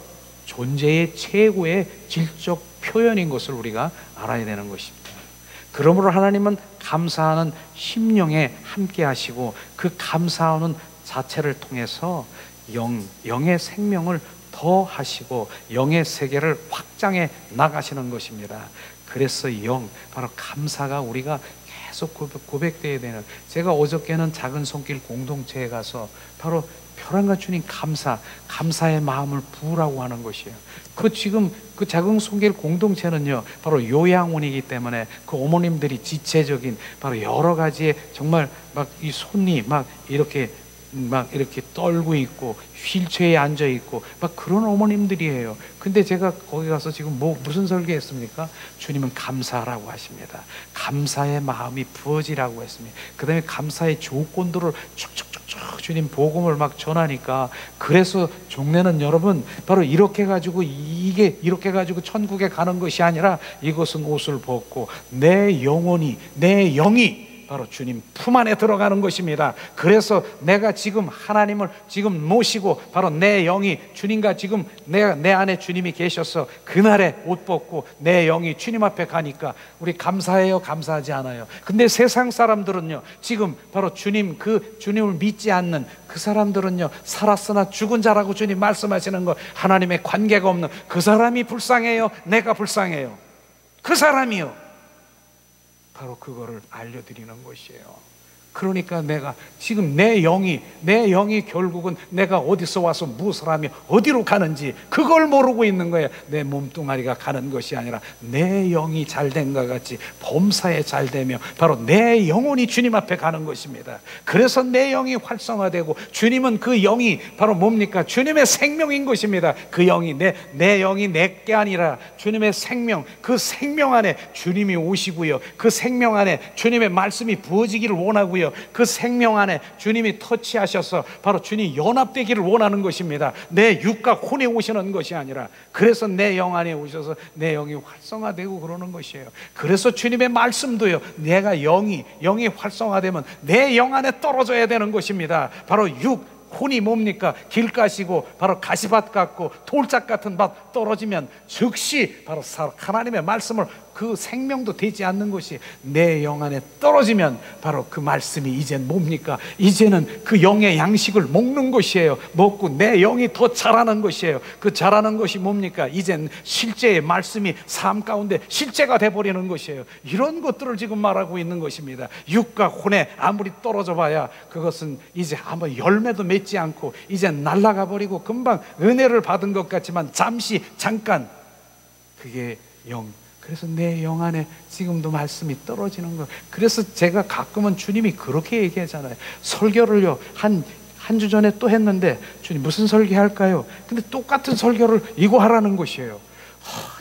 존재의 최고의 질적 표현인 것을 우리가 알아야 되는 것입니다. 그러므로 하나님은 감사하는 심령에 함께 하시고 그 감사하는 자체를 통해서 영의 생명을 더 하시고 영의 세계를 확장해 나가시는 것입니다. 그래서 바로 감사가 우리가 계속 고백되어야 되는, 제가 어저께는 작은 손길 공동체에 가서 바로 벼랑과 주님 감사의 마음을 부으라고 하는 것이에요. 지금 그 작은 손길 공동체는요, 바로 요양원이기 때문에 그 어머님들이 지체적인 바로 여러 가지의 정말 막 이 손이 막 이렇게 떨고 있고 휠체어에 앉아 있고 막 그런 어머님들이에요. 근데 제가 거기 가서 지금 무슨 설교했습니까? 주님은 감사하라고 하십니다. 감사의 마음이 부어지라고 했습니다. 그 다음에 감사의 조건들을 쭉쭉쭉쭉 주님 복음을 막 전하니까, 그래서 종례는 여러분 바로 이렇게 가지고 이렇게 가지고 천국에 가는 것이 아니라 이것은 옷을 벗고 내 영이 바로 주님 품 안에 들어가는 것입니다. 그래서 내가 지금 하나님을 지금 모시고 바로 내 영이 주님과 지금 내 안에 주님이 계셔서 그날에 옷 벗고 내 영이 주님 앞에 가니까 우리 감사해요? 감사하지 않아요? 근데 세상 사람들은요, 지금 바로 주님을 믿지 않는 그 사람들은요, 살았으나 죽은 자라고 주님 말씀하시는 거, 하나님의 관계가 없는 그 사람이 불쌍해요? 내가 불쌍해요? 그 사람이요. 바로 그거를 알려드리는 것이에요. 그러니까 내가 지금 내 영이 결국은 내가 어디서 와서 무엇을 하며 어디로 가는지 그걸 모르고 있는 거예요. 내 몸뚱아리가 가는 것이 아니라 내 영이 잘된것 같이 범사에 잘되며 바로 내 영혼이 주님 앞에 가는 것입니다. 그래서 내 영이 활성화되고, 주님은 그 영이 바로 뭡니까? 주님의 생명인 것입니다. 그 영이 내 영이 내게 아니라 주님의 생명, 그 생명 안에 주님이 오시고요, 그 생명 안에 주님의 말씀이 부어지기를 원하고요, 그 생명 안에 주님이 터치하셔서 바로 주님 연합되기를 원하는 것입니다. 내 육과 혼에 오시는 것이 아니라, 그래서 내 영 안에 오셔서 내 영이 활성화되고 그러는 것이에요. 그래서 주님의 말씀도요, 내가 영이 활성화되면 내 영 안에 떨어져야 되는 것입니다. 바로 혼이 뭡니까? 길가시고 바로 가시밭 같고 돌짝 같은 밭 떨어지면 즉시 바로 하나님의 말씀을, 그 생명도 되지 않는 것이 내 영 안에 떨어지면 바로 그 말씀이 이젠 뭡니까? 이제는 그 영의 양식을 먹는 것이에요. 먹고 내 영이 더 자라는 것이에요. 그 자라는 것이 뭡니까? 이젠 실제의 말씀이 삶 가운데 실제가 돼버리는 것이에요. 이런 것들을 지금 말하고 있는 것입니다. 육과 혼에 아무리 떨어져 봐야 그것은 이제 아무 열매도 맺지 않고 이젠 날아가 버리고 금방 은혜를 받은 것 같지만 잠깐 그게 그래서 내 영 안에 지금도 말씀이 떨어지는 거. 그래서 제가 가끔은 주님이 그렇게 얘기하잖아요. 설교를요, 한 주 전에 또 했는데, 주님 무슨 설교할까요? 근데 똑같은 설교를 이거 하라는 것이에요.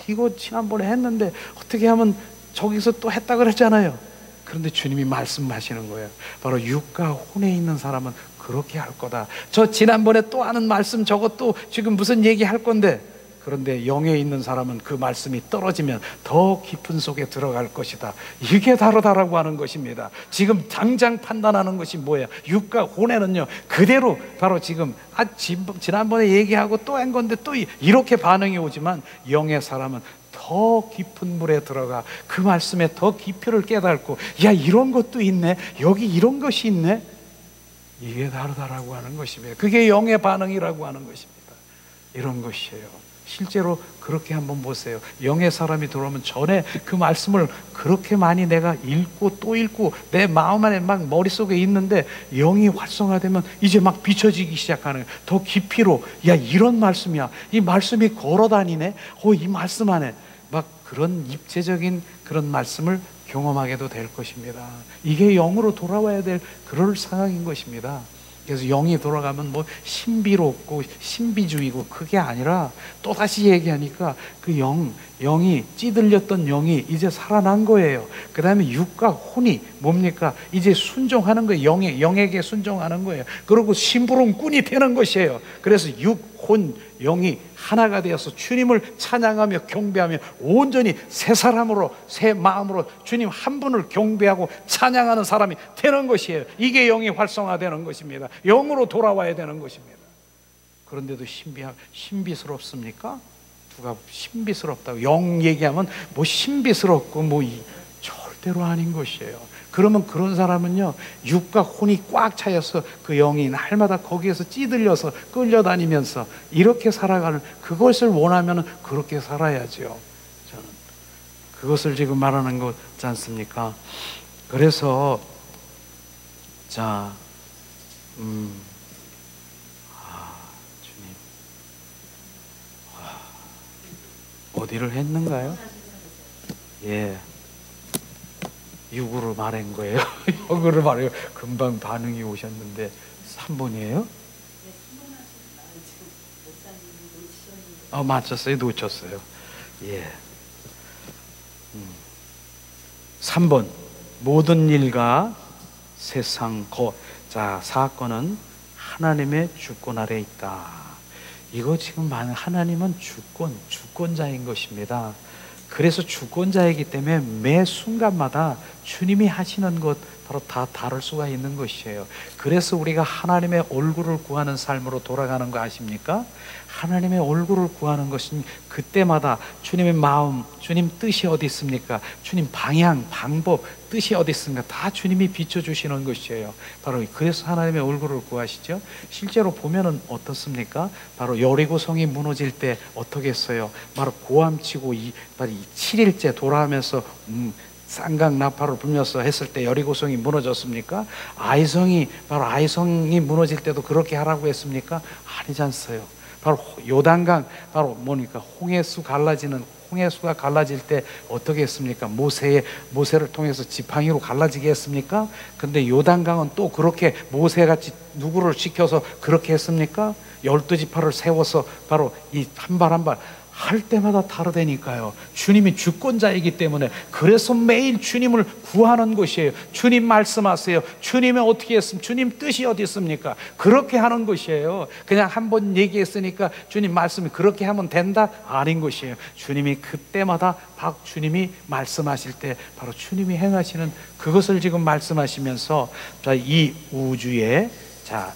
이거 지난번에 했는데 어떻게 하면 저기서 또 했다 그랬잖아요. 그런데 주님이 말씀하시는 거예요. 바로 육과 혼에 있는 사람은 그렇게 할 거다. 저 지난번에 또 하는 말씀, 저것도 지금 무슨 얘기 할 건데, 그런데 영에 있는 사람은 그 말씀이 떨어지면 더 깊은 속에 들어갈 것이다. 이게 다르다라고 하는 것입니다. 지금 당장 판단하는 것이 뭐예요? 육과 혼에는요, 그대로 바로 지금 지난번에 얘기하고 또 한 건데 또 이렇게 반응이 오지만, 영의 사람은 더 깊은 물에 들어가 그 말씀에 더 깊이를 깨닫고, 야, 이런 것도 있네, 여기 이런 것이 있네, 이게 다르다라고 하는 것입니다. 그게 영의 반응이라고 하는 것입니다. 이런 것이에요. 실제로 그렇게 한번 보세요. 영의 사람이 들어오면 전에 그 말씀을 그렇게 많이 내가 읽고 또 읽고 내 마음 안에 막 머릿속에 있는데, 영이 활성화되면 이제 막 비춰지기 시작하는 거예요. 더 깊이로, 야, 이런 말씀이야, 이 말씀이 걸어다니네, 이 말씀 안에 막 그런 입체적인 그런 말씀을 경험하게도 될 것입니다. 이게 영으로 돌아와야 될 그럴 상황인 것입니다. 그래서 영이 돌아가면 뭐 신비롭고 신비주의고 그게 아니라, 또다시 얘기하니까 그 영이 찌들렸던 영이 이제 살아난 거예요. 그 다음에 육과 혼이 뭡니까? 이제 순종하는 거예요. 영에게 순종하는 거예요. 그리고 심부름꾼이 되는 것이에요. 그래서 육, 혼, 영이 하나가 되어서 주님을 찬양하며 경배하며 온전히 새 사람으로, 새 마음으로 주님 한 분을 경배하고 찬양하는 사람이 되는 것이에요. 이게 영이 활성화되는 것입니다. 영으로 돌아와야 되는 것입니다. 그런데도 신비스럽습니까? 누가 신비스럽다고 영 얘기하면 뭐 신비스럽고 뭐 절대로 아닌 것이에요. 그러면 그런 사람은요, 육과 혼이 꽉 차여서 그 영이 날마다 거기에서 찌들려서 끌려다니면서 이렇게 살아가는, 그것을 원하면 그렇게 살아야죠. 저는 그것을 지금 말하는 거지 않습니까? 그래서 주님, 어디를 했는가요? 예, 육으로 말한 거예요. 육으로 말해요. 금방 반응이 오셨는데 3번이에요? 맞췄어요. 놓쳤어요. 예. 3번, 모든 일과 세상 사건은 하나님의 주권 아래 있다. 이거 지금 하나님은 주권자인 것입니다. 그래서 주권자이기 때문에 매 순간마다 주님이 하시는 것 바로 다 다를 수가 있는 것이에요. 그래서 우리가 하나님의 얼굴을 구하는 삶으로 돌아가는 거 아십니까? 하나님의 얼굴을 구하는 것은 그때마다 주님의 마음, 주님 뜻이 어디 있습니까? 주님 방향, 방법, 뜻이 어디 있습니까? 다 주님이 비춰주시는 것이에요. 바로 그래서 하나님의 얼굴을 구하시죠. 실제로 보면은 어떻습니까? 바로 여리고성이 무너질 때 어떻게 했어요? 바로 고함치고 바로 7일째 돌아오면서 쌍강 나팔을 불면서 했을 때 여리고성이 무너졌습니까? 바로 아이성이 무너질 때도 그렇게 하라고 했습니까? 아니지 않어요. 바로 요단강, 바로 뭡니까? 홍해수가 갈라질 때 어떻게 했습니까? 모세를 통해서 지팡이로 갈라지게 했습니까? 근데 요단강은 또 그렇게 모세같이 누구를 시켜서 그렇게 했습니까? 12지파를 세워서 바로 이 한 발 한 발 할 때마다 다르다니까요. 주님이 주권자이기 때문에. 그래서 매일 주님을 구하는 것이에요. 주님 말씀하세요. 주님이 어떻게 했습니까? 주님 뜻이 어디 있습니까? 그렇게 하는 것이에요. 그냥 한번 얘기했으니까 주님 말씀이 그렇게 하면 된다? 아닌 것이에요. 주님이 그때마다 주님이 말씀하실 때 바로 주님이 행하시는 그것을 지금 말씀하시면서, 이 우주에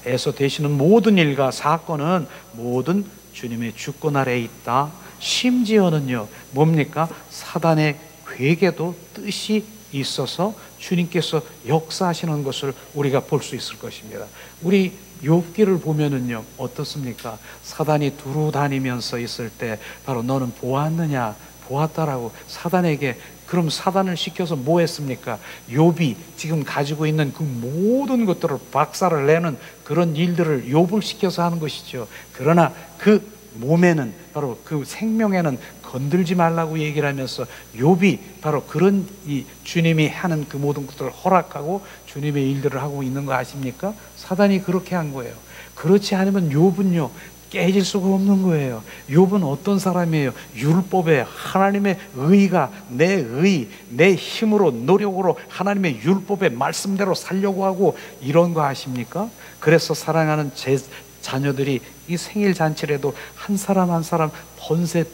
에서 되시는 모든 일과 사건은 모든 주님의 주권 아래에 있다. 심지어는요, 뭡니까? 사단의 괴계도 뜻이 있어서 주님께서 역사하시는 것을 우리가 볼 수 있을 것입니다. 우리 욥기를 보면은요, 어떻습니까? 사단이 두루 다니면서 있을 때 바로 너는 보았느냐? 보았다라고 사단에게. 그럼 사단을 시켜서 뭐 했습니까? 욥이 지금 가지고 있는 그 모든 것들을 박살을 내는 그런 일들을 욥을 시켜서 하는 것이죠. 그러나 그 몸에는, 바로 그 생명에는 건들지 말라고 얘기를 하면서 욥이 바로 그런 이 주님이 하는 그 모든 것들을 허락하고 주님의 일들을 하고 있는 거 아십니까? 사단이 그렇게 한 거예요. 그렇지 않으면 욥은요 깨질 수가 없는 거예요. 욥은 어떤 사람이에요? 율법에 하나님의 의가 내 힘으로 노력으로 하나님의 율법의 말씀대로 살려고 하고 이런 거 아십니까? 그래서 사랑하는 제 자녀들이 이 생일 잔치라도 한 사람 한 사람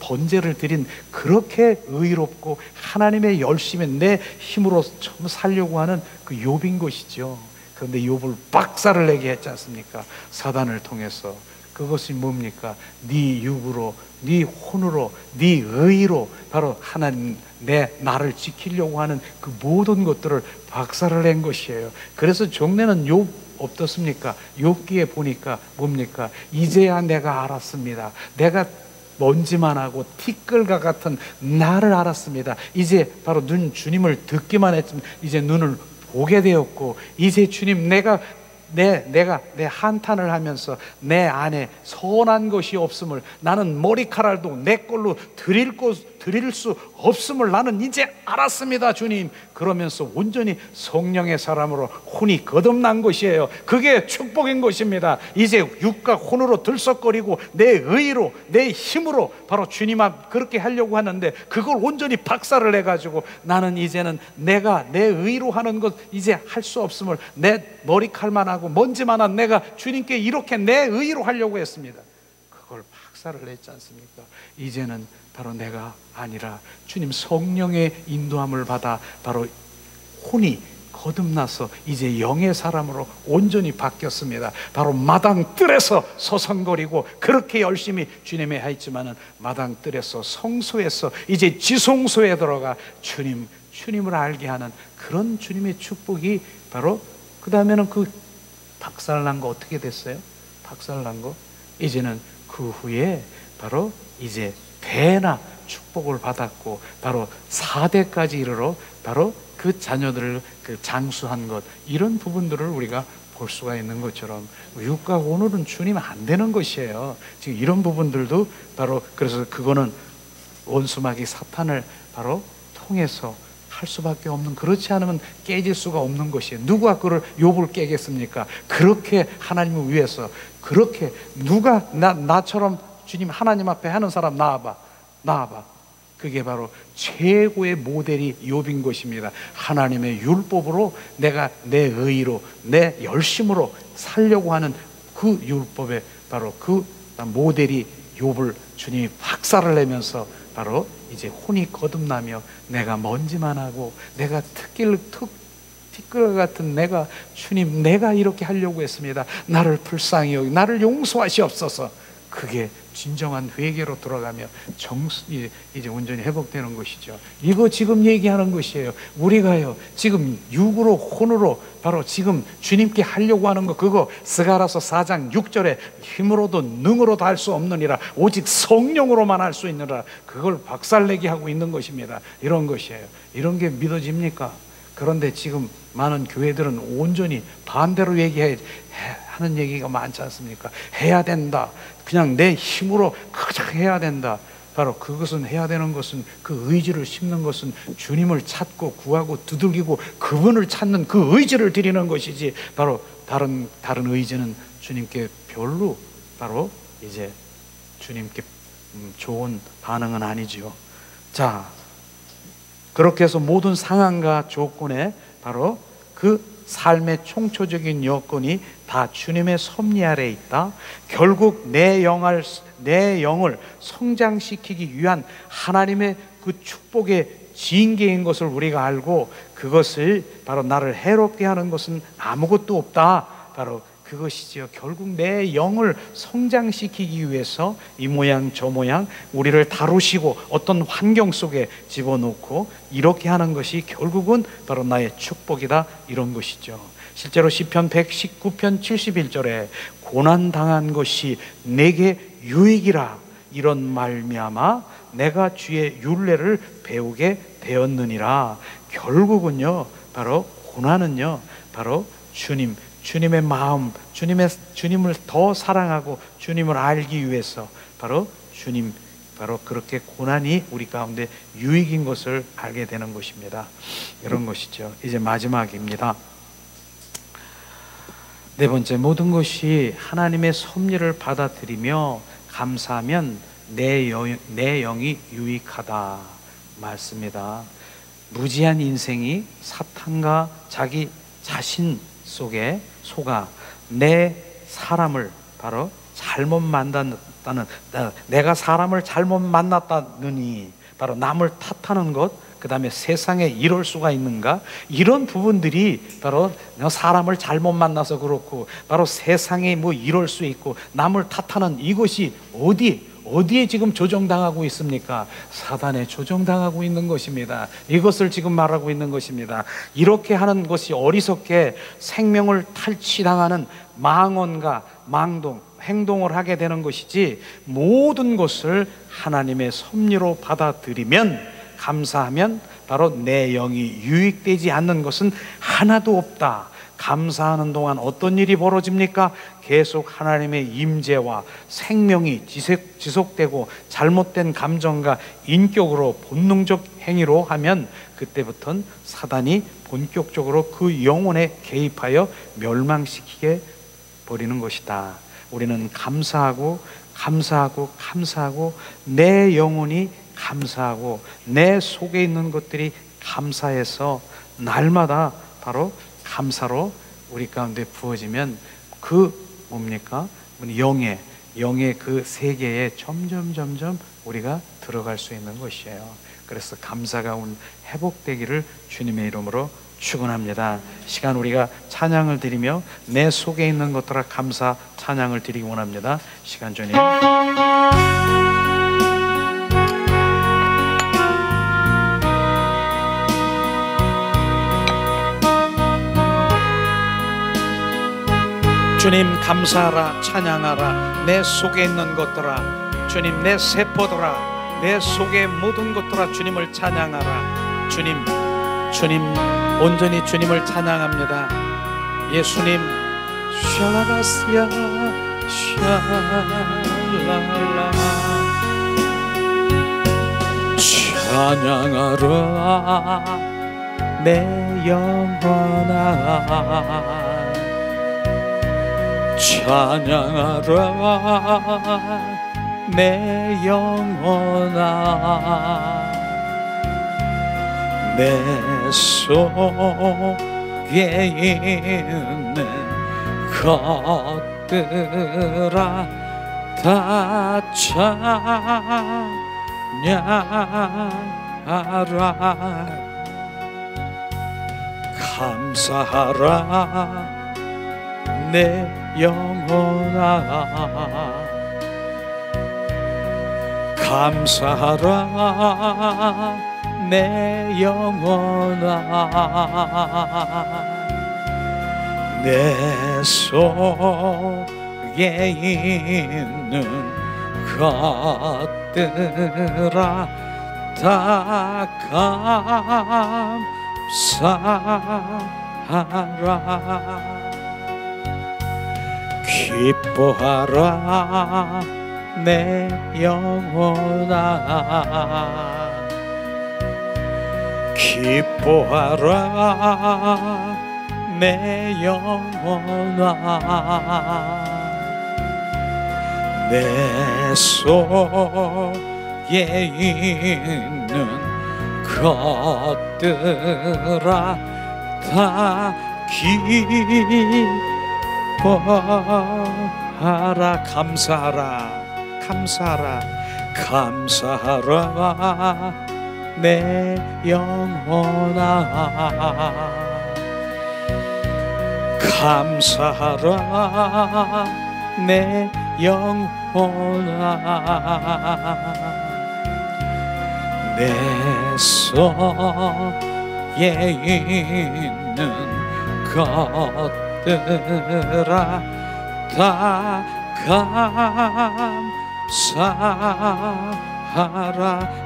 번제를 드린, 그렇게 의롭고 하나님의 열심에 내 힘으로 좀 살려고 하는 그 욥인 것이죠. 그런데 욥을 박살을 내게 했지 않습니까? 사단을 통해서. 그것이 뭡니까? 네 육으로, 네 혼으로, 네 의로 바로 하나님 나를 지키려고 하는 그 모든 것들을 박살을 낸 것이에요. 그래서 종래는 욥 어떻습니까? 욥기에 보니까 뭡니까? 이제야 내가 알았습니다. 내가 먼지만 하고 티끌과 같은 나를 알았습니다. 이제 바로 주님을 듣기만 했지만 이제 눈을 보게 되었고, 이제 주님 내가 내 한탄을 하면서 내 안에 선한 것이 없음을, 나는 머리카락도 내 걸로 드릴 수 없음을 나는 이제 알았습니다, 주님. 그러면서 온전히 성령의 사람으로 혼이 거듭난 것이에요. 그게 축복인 것입니다. 이제 육과 혼으로 들썩거리고 내 의로, 내 힘으로 바로 주님 앞 그렇게 하려고 하는데, 그걸 온전히 박살을 내가지고 나는 이제는 내가 내 의로 하는 것 이제 할 수 없음을, 내 머리칼만 하고 먼지만한 내가 주님께 이렇게 내 의로 하려고 했습니다. 그걸 박살을 냈지 않습니까? 이제는 바로 내가 아니라 주님 성령의 인도함을 받아 바로 혼이 거듭나서 이제 영의 사람으로 온전히 바뀌었습니다. 바로 마당 뜰에서 서성거리고 그렇게 열심히 주님의 하였지만은 마당 뜰에서 성소에서 이제 지성소에 들어가 주님을 알게 하는 그런 주님의 축복이 바로, 그 다음에는 그 박살난 거 어떻게 됐어요? 박살난 거 이제는 그 후에 바로 이제 대나 축복을 받았고, 바로 4대까지 이르러 바로 그 자녀들을 그 장수한 것, 이런 부분들을 우리가 볼 수가 있는 것처럼 육과 혼은 주님 안 되는 것이에요. 지금 이런 부분들도 바로, 그래서 그거는 원수마귀 사탄을 바로 통해서 할 수밖에 없는, 그렇지 않으면 깨질 수가 없는 것이에요. 누가 그를 욥을 깨겠습니까? 그렇게 하나님을 위해서, 그렇게 누가 나처럼 주님 하나님 앞에 하는 사람 나와봐. 그게 바로 최고의 모델이 욥인 것입니다. 하나님의 율법으로 내가 내 의로, 내 열심으로 살려고 하는 그 율법에 바로 그 모델이 욥을 주님이 박살을 내면서 바로 이제 혼이 거듭나며 내가 먼지만 하고 내가 티끌 같은 내가, 주님 내가 이렇게 하려고 했습니다. 나를 불쌍히 여기 나를 용서하시옵소서. 그게 진정한 회개로 돌아가며 이제 온전히 회복되는 것이죠. 이거 지금 얘기하는 것이에요. 우리가요 지금 육으로 혼으로 바로 지금 주님께 하려고 하는 거, 그거 스가랴서 4장 6절에 힘으로도 능으로도 할 수 없느니라 오직 성령으로만 할 수 있느라, 그걸 박살내게 하고 있는 것입니다. 이런 것이에요. 이런 게 믿어집니까? 그런데 지금 많은 교회들은 온전히 반대로 하는 얘기가 많지 않습니까? 해야 된다. 그냥 내 힘으로 그저 해야 된다. 바로 그것은, 해야 되는 것은, 그 의지를 심는 것은 주님을 찾고 구하고 두들기고 그분을 찾는 그 의지를 드리는 것이지, 바로 다른 의지는 주님께 별로 바로 이제 주님께 좋은 반응은 아니지요. 자, 그렇게 해서 모든 상황과 조건에 바로 그 삶의 총초적인 여건이 다 주님의 섭리 아래에 있다. 결국 내 영을 성장시키기 위한 하나님의 그 축복의 징계인 것을 우리가 알고, 그것을 바로 나를 해롭게 하는 것은 아무것도 없다. 바로 그것이지요. 결국 내 영을 성장시키기 위해서 이 모양 저 모양 우리를 다루시고 어떤 환경 속에 집어넣고 이렇게 하는 것이 결국은 바로 나의 축복이다, 이런 것이죠. 실제로 시편 119편 71절에 고난당한 것이 내게 유익이라, 이런 말미암아 내가 주의 율례를 배우게 되었느니라. 결국은요 바로 고난은요 바로 주님의 마음, 주님을 더 사랑하고 주님을 알기 위해서 바로 바로 그렇게 고난이 우리 가운데 유익인 것을 알게 되는 것입니다. 이런 것이죠. 이제 마지막입니다. 네 번째, 모든 것이 하나님의 섭리를 받아들이며 감사하면 내 영이 유익하다 말씀입니다. 무지한 인생이 사탄과 자기 자신 속에 속아 내 사람을 바로 잘못 만났다는, 내가 사람을 잘못 만났다느니 바로 남을 탓하는 것, 그 다음에 세상에 이럴 수가 있는가, 이런 부분들이 바로 사람을 잘못 만나서 그렇고, 바로 세상에 뭐 이럴 수 있고 남을 탓하는 이것이 어디에 지금 조정당하고 있습니까? 사단에 조정당하고 있는 것입니다. 이것을 지금 말하고 있는 것입니다. 이렇게 하는 것이 어리석게 생명을 탈취당하는 망언과 망동, 행동을 하게 되는 것이지, 모든 것을 하나님의 섭리로 받아들이면, 감사하면 바로 내 영이 유익되지 않는 것은 하나도 없다. 감사하는 동안 어떤 일이 벌어집니까? 계속 하나님의 임재와 생명이 지속되고, 잘못된 감정과 인격으로 본능적 행위로 하면 그때부터는 사단이 본격적으로 그 영혼에 개입하여 멸망시키게 버리는 것이다. 우리는 감사하고 내 영혼이 감사하고 내 속에 있는 것들이 감사해서 날마다 바로 감사로 우리 가운데 부어지면, 그 뭡니까? 영의 그 세계에 점점 우리가 들어갈 수 있는 것이에요. 그래서 감사가 회복되기를 주님의 이름으로 축원합니다. 시간 우리가 찬양을 드리며 내 속에 있는 것들아 감사 찬양을 드리기 원합니다. 시간 주님. 주님 감사하라, 찬양하라. 내 속에 있는 것들아, 주님 내 세포들아, 내 속의 모든 것들아 주님을 찬양하라. 주님 온전히 주님을 찬양합니다. 예수님 샬라가스야 샬랄라. 찬양하라 내 영혼아, 찬양하라 내 영혼아. 내 속에 있는 것들아 다 찬양하라. 감사하라 내 영혼아. 감사하라 내 영혼아. 내 속에 있는 것들아 다 감사하라. 기뻐하라 내 영혼아. 기뻐하라 내 영혼아. 내 속에 있는 것들아 다 기뻐하라. 감사하라 내 영혼아. 감사하라 내 영혼아. 내 속에 있는 것들아 다 감사하라.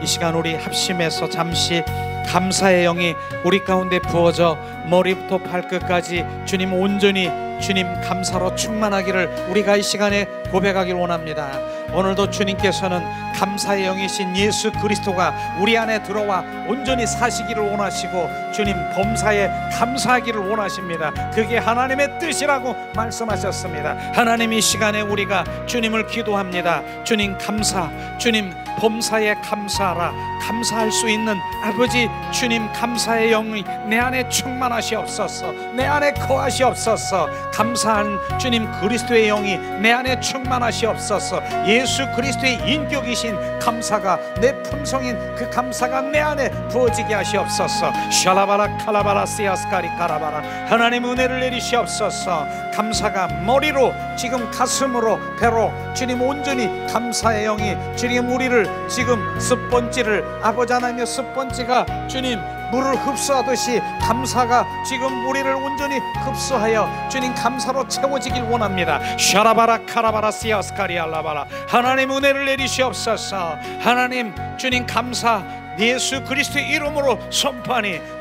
이 시간 우리 합심해서 잠시 감사의 영이 우리 가운데 부어져 머리부터 발끝까지 주님 온전히 주님 감사로 충만하기를 우리가 이 시간에 고백하기를 원합니다. 오늘도 주님께서는 감사의 영이신 예수 그리스도가 우리 안에 들어와 온전히 사시기를 원하시고 주님 범사에 감사하기를 원하십니다. 그게 하나님의 뜻이라고 말씀하셨습니다. 하나님 이 시간에 우리가 주님을 기도합니다. 주님 감사, 주님 범사에 감사하라. 감사할 수 있는 아버지 주님 감사의 영이 내 안에 충만하시옵소서. 내 안에 거하시옵소서. 감사한 주님 그리스도의 영이 내 안에 충만하시옵소서. 예수 그리스도의 인격이신 감사가, 내 품성인 그 감사가 내 안에 부어지게 하시옵소서. 샬라바라 칼라바라 시아스카리 카라바라. 하나님 은혜를 내리시옵소서. 감사가 머리로, 지금 가슴으로, 배로 주님 온전히 감사의 영이 주님 우리를 지금 스펀지를, 아버지 하나님의 스펀지가 주님 물을 흡수하듯이 감사가 지금 우리를 온전히 흡수하여 주님 감사로 채워지길 원합니다. 샤라바라 카라바라 시아스카리 알라바라. 하나님 은혜를 내리시옵소서. 하나님 주님 감사, 예수 그리스도의 이름으로 선포하니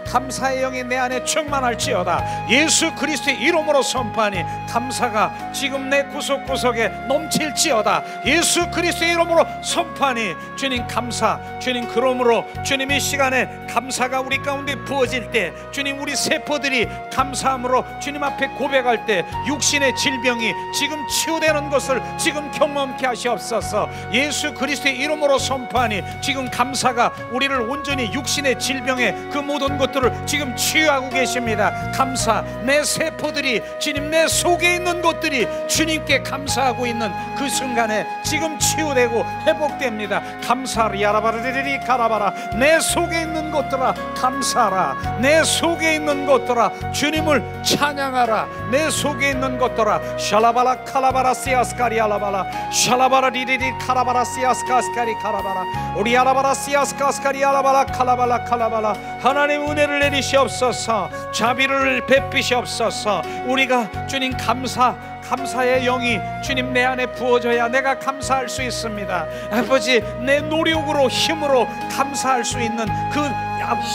감사의 영이 내 안에 충만할지어다. 예수 그리스도의 이름으로 선포하니 감사가 지금 내 구석구석에 넘칠지어다. 예수 그리스도의 이름으로 선포하니 주님 감사, 주님 그러므로 주님 이 시간에 감사가 우리 가운데 부어질 때 주님 우리 세포들이 감사함으로 주님 앞에 고백할 때 육신의 질병이 지금 치유되는 것을 지금 경험케 하시옵소서. 예수 그리스도의 이름으로 선포하니 지금 감사가 우리를 온전히 육신의 질병에 그 모든 것들을 지금 치유하고 계십니다. 감사, 내 세포들이 주님 내 속에 있는 것들이 주님께 감사하고 있는 그 순간에 지금 치유되고 회복됩니다. 감사를 야라바르리리 가라바라. 내 속에 있는 것들아 감사하라. 내 속에 있는 것들아 주님을 찬양하라. 내 속에 있는 것들아 샬라바라 칼라바라 시아스카리 알라바라 샬라바라 리리리 카라바라 시아스카스카리 카라바라 우리 알라바라 시아스카스카리 알라바라 칼라바라 칼라바라. 하나님 은혜를 내리시옵소서. 자비를 베푸시옵소서. 우리가 주님 감사의 영이 주님 내 안에 부어져야 내가 감사할 수 있습니다. 아버지 내 노력으로 힘으로 감사할 수 있는 그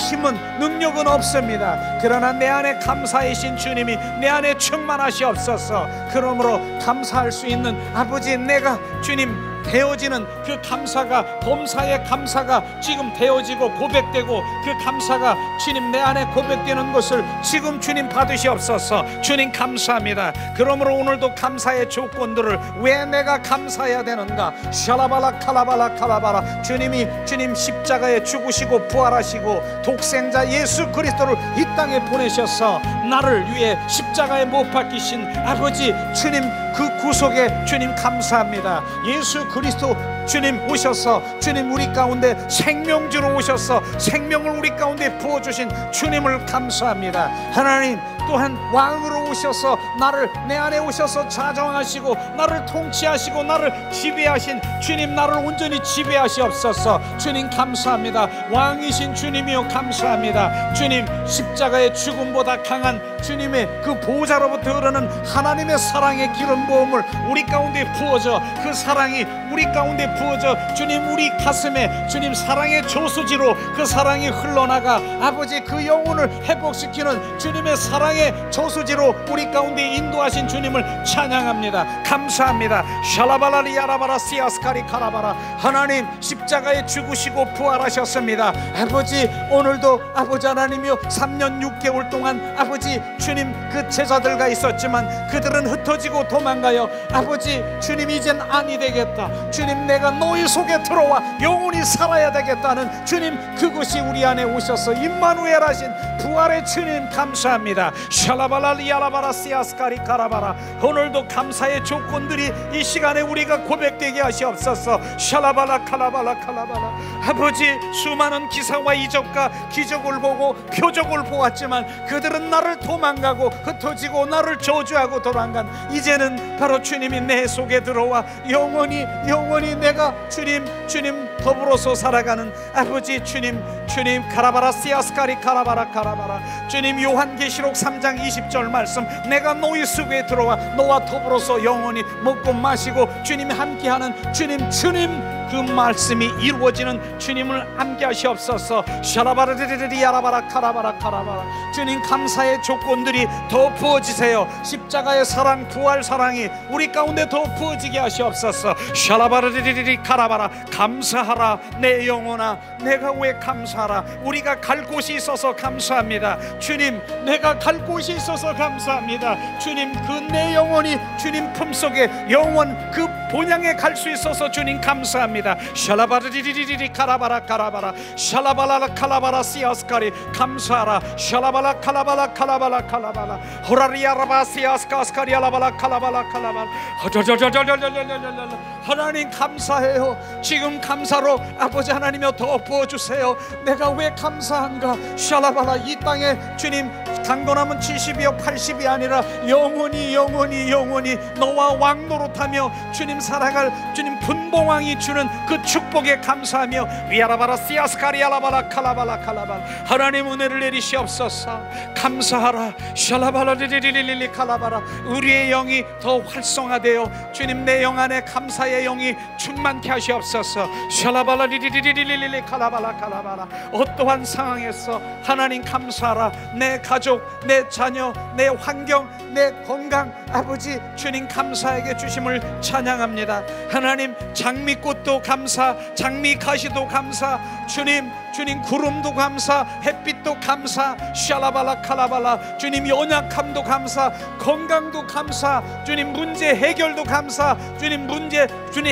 힘은 능력은 없습니다. 그러나 내 안에 감사이신 주님이 내 안에 충만하시옵소서. 그러므로 감사할 수 있는 아버지 내가 주님 되어지는 그 감사가, 범사의 감사가 지금 되어지고 고백되고 그 감사가 주님 내 안에 고백되는 것을 지금 주님 받으시옵소서. 주님 감사합니다. 그러므로 오늘도 감사의 조건들을 왜 내가 감사해야 되는가? 샬라발라 칼라발라 칼라바라. 주님이 주님 십자가에 죽으시고 부활하시고 독생자 예수 그리스도를 이 땅에 보내셔서 나를 위해 십자가에 못 박히신 아버지 주님 그 구속에 주님 감사합니다. 예수 그리스도 주님 오셔서 주님 우리 가운데 생명주로 오셔서 생명을 우리 가운데 부어주신 주님을 감사합니다. 하나님 또한 왕으로 오셔서 나를 내 안에 오셔서 자정하시고 나를 통치하시고 나를 지배하신 주님, 나를 온전히 지배하시옵소서. 주님 감사합니다. 왕이신 주님이여 감사합니다. 주님 십자가의 죽음보다 강한 주님의 그 보좌로부터 흐르는 하나님의 사랑의 기름 부음을 우리 가운데 부어져 그 사랑이 우리 가운데 부어져 주님 우리 가슴에 주님 사랑의 저수지로 그 사랑이 흘러나가 아버지 그 영혼을 회복시키는 주님의 사랑의 저수지로 우리 가운데 인도하신 주님을 찬양합니다. 감사합니다. 샬라발라리 야라바라 시아스카리 카라바라. 하나님 십자가에 죽으시고 부활하셨습니다. 아버지 오늘도 아버지 하나님이여 3년 6개월 동안 아버지 주님 그 제자들과 있었지만 그들은 흩어지고 도망가요. 아버지 주님 이젠 아니 되겠다. 주님 내가 너희 속에 들어와 영원히 살아야 되겠다는 주님 그것이 우리 안에 오셔서 임마누엘 하신 부활의 주님 감사합니다. 샬라발라리 야라바라 시아스카리 카라바라. 오늘도 감사의 조건들이 이 시간에 우리가 고백되게 하시옵소서. 샬라발라 칼라발라 칼라발라. 아버지 수많은 기사와 이적과 기적을 보고 표적을 보았지만 그들은 나를 도망가고 흩어지고 나를 저주하고 도망간 이제는 바로 주님이 내 속에 들어와 영원히 내가 주님 더불어서 살아가는 아버지 주님 카라바라 시아스카리 카라바라 카라바라. 주님 요한계시록 3장 20절 말씀 내가 너희 속에 들어와 너와 더불어서 영원히 먹고 마시고 주님이 함께하는 주님 그 말씀이 이루어지는 주님을 함께 하시옵소서. 샤라바르리리 야라바라 카라바라 카라바라. 주님 감사의 조건들이 더 부어지세요. 십자가의 사랑 부활 사랑이 우리 가운데 더 부어지게 하시옵소서. 샤라바르리리 카라바라. 감사하라 내 영혼아 내가 왜 감사하라. 우리가 갈 곳이 있어서 감사합니다. 주님 내가 갈 곳이 있어서 감사합니다. 주님 그 내 영혼이 주님 품속에 영원 그 본향에 갈 수 있어서 주님 감사합니다. 샬라바리리리리 카라바라 카라바라 샬라발라 칼라바라 시아스카리 감사하라. 샬라발라 칼라발라 칼라발라 칼라발라 호라리아라바 시아스카스카리 알라발라 칼라발라 칼라발라. 하나님 감사해요. 지금 감사로 아버지 하나님여 더 부어주세요. 내가 왜 감사한가? 샬라발라 이 땅에 주님 강건함은 70이요 80이 아니라 영원히 너와 왕노릇하며 주님 살아갈 주님 분봉왕이 주는 그 축복에 감사하며 위아라바라 시아스카리아라바라 칼라발라 칼라발. 하나님 은혜를 내리시옵소서. 감사하라. 샬라발라리리리리 칼라바라. 우리의 영이 더 활성화되어 주님 내 영 안에 감사의 영이 충만케 하시옵소서. 샬라발라리리리리리 칼라발라 칼라바라. 어떠한 상황에서 하나님 감사하라. 내 가족, 내 자녀, 내 환경, 내 건강 아버지 주님 감사에게 주심을 찬양합니다. 하나님 장미꽃도 감사, 장미가시도 감사, 주님 구름도 감사, 햇빛도 감사, 샬라발라 칼라발라. 주님 연약함도 감사, 건강도 감사, 주님 문제 해결도 감사, 주님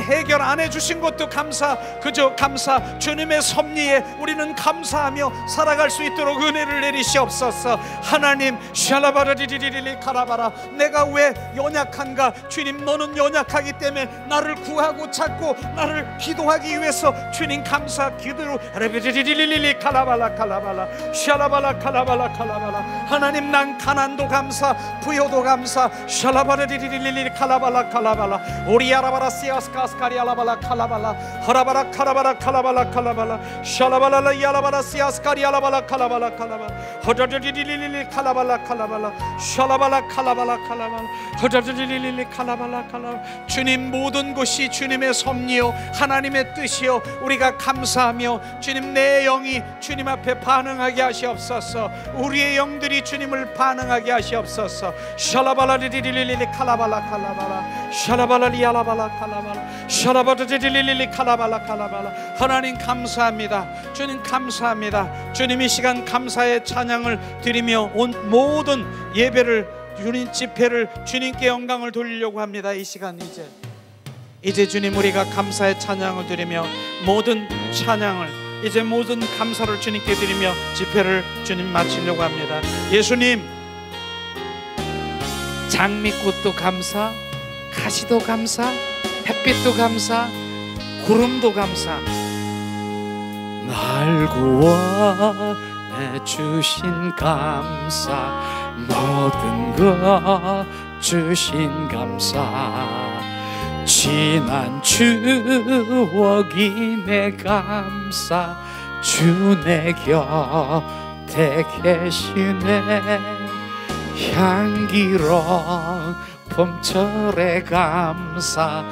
해결 안 해주신 것도 감사. 그저 감사. 주님의 섭리에 우리는 감사하며 살아갈 수 있도록 은혜를 내리시옵소서. 하나님 샬라바라리리리리 카라바라. 내가 왜 연약한가? 주님 너는 연약하기 때문에 나를 구하고 찾고 나를 기도하기 위해서 주님 감사. 기도로 리리리리리 칼라발라 칼라발라 샬라발라 칼라발라 칼라발라. 하나님 난 가난도 감사, 부여도 감사. 샬라바라리리리리 칼라발라 칼라발라 오리아라바라 시아스카스카리알라발라 칼라발라 하라바라 카라바라 칼라발라 칼라발라 샬라발라 야라바라 시아스카리알라발라 칼라발라 칼라발라 허저리리리리 칼라발라 칼라발라 샬라발라 칼라발라 칼라발라 허저리리리리 칼라발라 칼라발라. 주님 모든 것이 주님의 섭리요 하나님의 뜻이요 우리가 감사하며 주님 내 영이 주님 앞에 반응하게 하시옵소서. 우리의 영들이 주님을 반응하게 하시옵소서. 샬라발라리리리리 칼라발라 칼라발라 샬라발라리알라발라 칼라발라 샬라발라리리리리 칼라발라 칼라발라. 하나님 감사합니다. 주님 감사합니다. 주님 이 시간 감사의 찬양을 드리며 온 모든 예배를 주님 집회를 주님께 영광을 돌리려고 합니다. 이 시간 이제 주님 우리가 감사의 찬양을 드리며 모든 찬양을 이제 모든 감사를 주님께 드리며 집회를 주님 마치려고 합니다. 예수님 장미꽃도 감사, 가시도 감사, 햇빛도 감사, 구름도 감사. 날 구원해 주신 감사, 모든 것 주신 감사. 지난 추억이 내 감사, 주 내 곁에 계시네. 향기로운 봄철의 감사,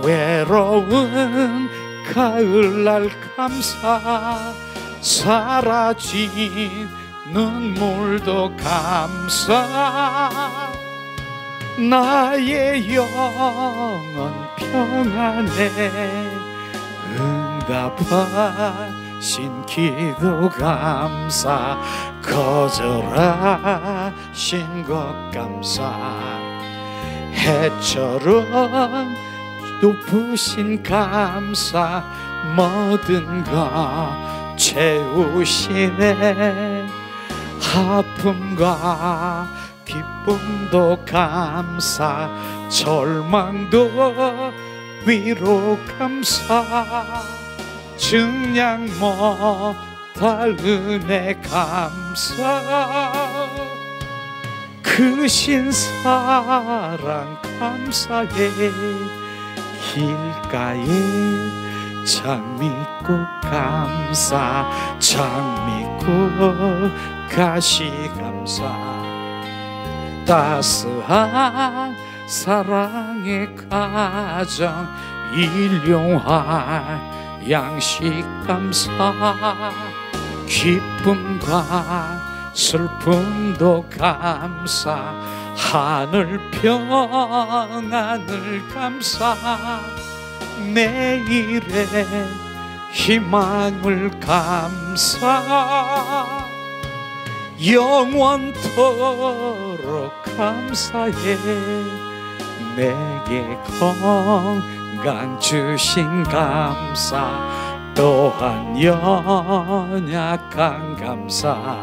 외로운 가을날 감사. 사라진 눈물도 감사. 나의 영혼 평안에 응답하신 기도 감사. 거절하신 것 감사. 해처럼 높으신 감사. 모든 것 채우시네. 아픔과 기쁨도 감사. 절망도 위로 감사. 증량 못할 은혜 감사. 크신 사랑 감사해. 길가에 장미꽃 감사. 장미꽃 가시 감사. 따스한 사랑의 가정. 일용할 양식 감사. 기쁨과 슬픔도 감사. 하늘 평안을 감사. 내일의 희망을 감사. 영원토록 감사해. 내게 건강 주신 감사, 또한 연약한 감사,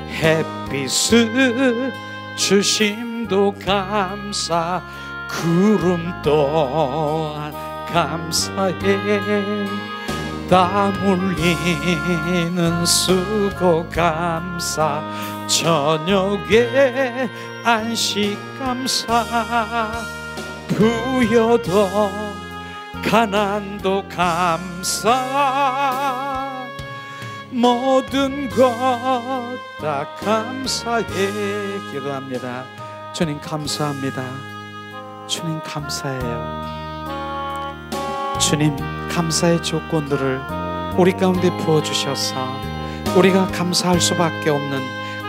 햇빛을 주심도 감사, 구름 또한 감사해, 땀 흘리는 수고 감사, 저녁에 안식 감사, 부여도 가난도 감사, 모든 것 다 감사해 기도합니다. 주님 감사합니다. 주님 감사해요. 주님 감사의 조건들을 우리 가운데 부어주셔서 우리가 감사할 수밖에 없는,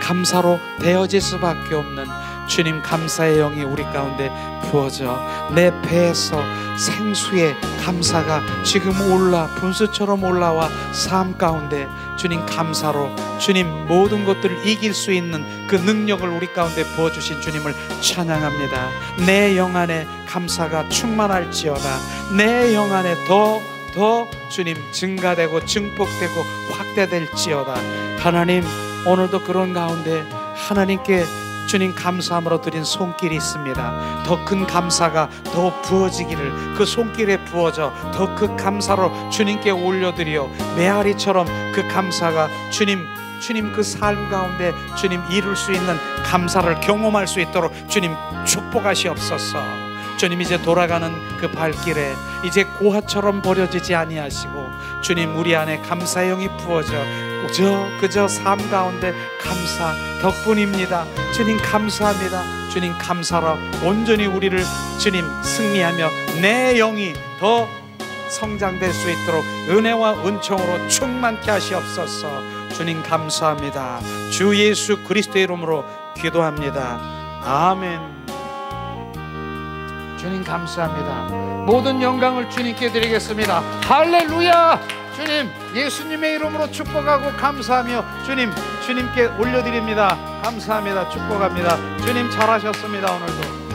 감사로 되어질 수밖에 없는 주님 감사의 영이 우리 가운데 부어져 내 배에서 생수의 감사가 지금 분수처럼 올라와 삶 가운데 주님 감사로 주님 모든 것들을 이길 수 있는 그 능력을 우리 가운데 부어주신 주님을 찬양합니다. 내 영 안에 감사가 충만할지어다. 내 영 안에 더 주님 증가되고 증폭되고 확대될지어다. 하나님 오늘도 그런 가운데 하나님께 주님 감사함으로 드린 손길이 있습니다. 더 큰 감사가 더 부어지기를, 그 손길에 부어져 더 큰 감사로 주님께 올려드려 메아리처럼 그 감사가 주님 그 삶 가운데 주님 이룰 수 있는 감사를 경험할 수 있도록 주님 축복하시옵소서. 주님 이제 돌아가는 그 발길에 이제 고아처럼 버려지지 아니하시고 주님 우리 안에 감사의 영이 부어져 그저 삶 가운데 감사 덕분입니다. 주님 감사합니다. 주님 감사로 온전히 우리를 주님 승리하며 내 영이 더 성장될 수 있도록 은혜와 은총으로 충만케 하시옵소서. 주님 감사합니다. 주 예수 그리스도의 이름으로 기도합니다. 아멘. 주님 감사합니다. 모든 영광을 주님께 드리겠습니다. 할렐루야. 주님 예수님의 이름으로 축복하고 감사하며 주님께 올려드립니다. 감사합니다. 축복합니다. 주님 잘하셨습니다. 오늘도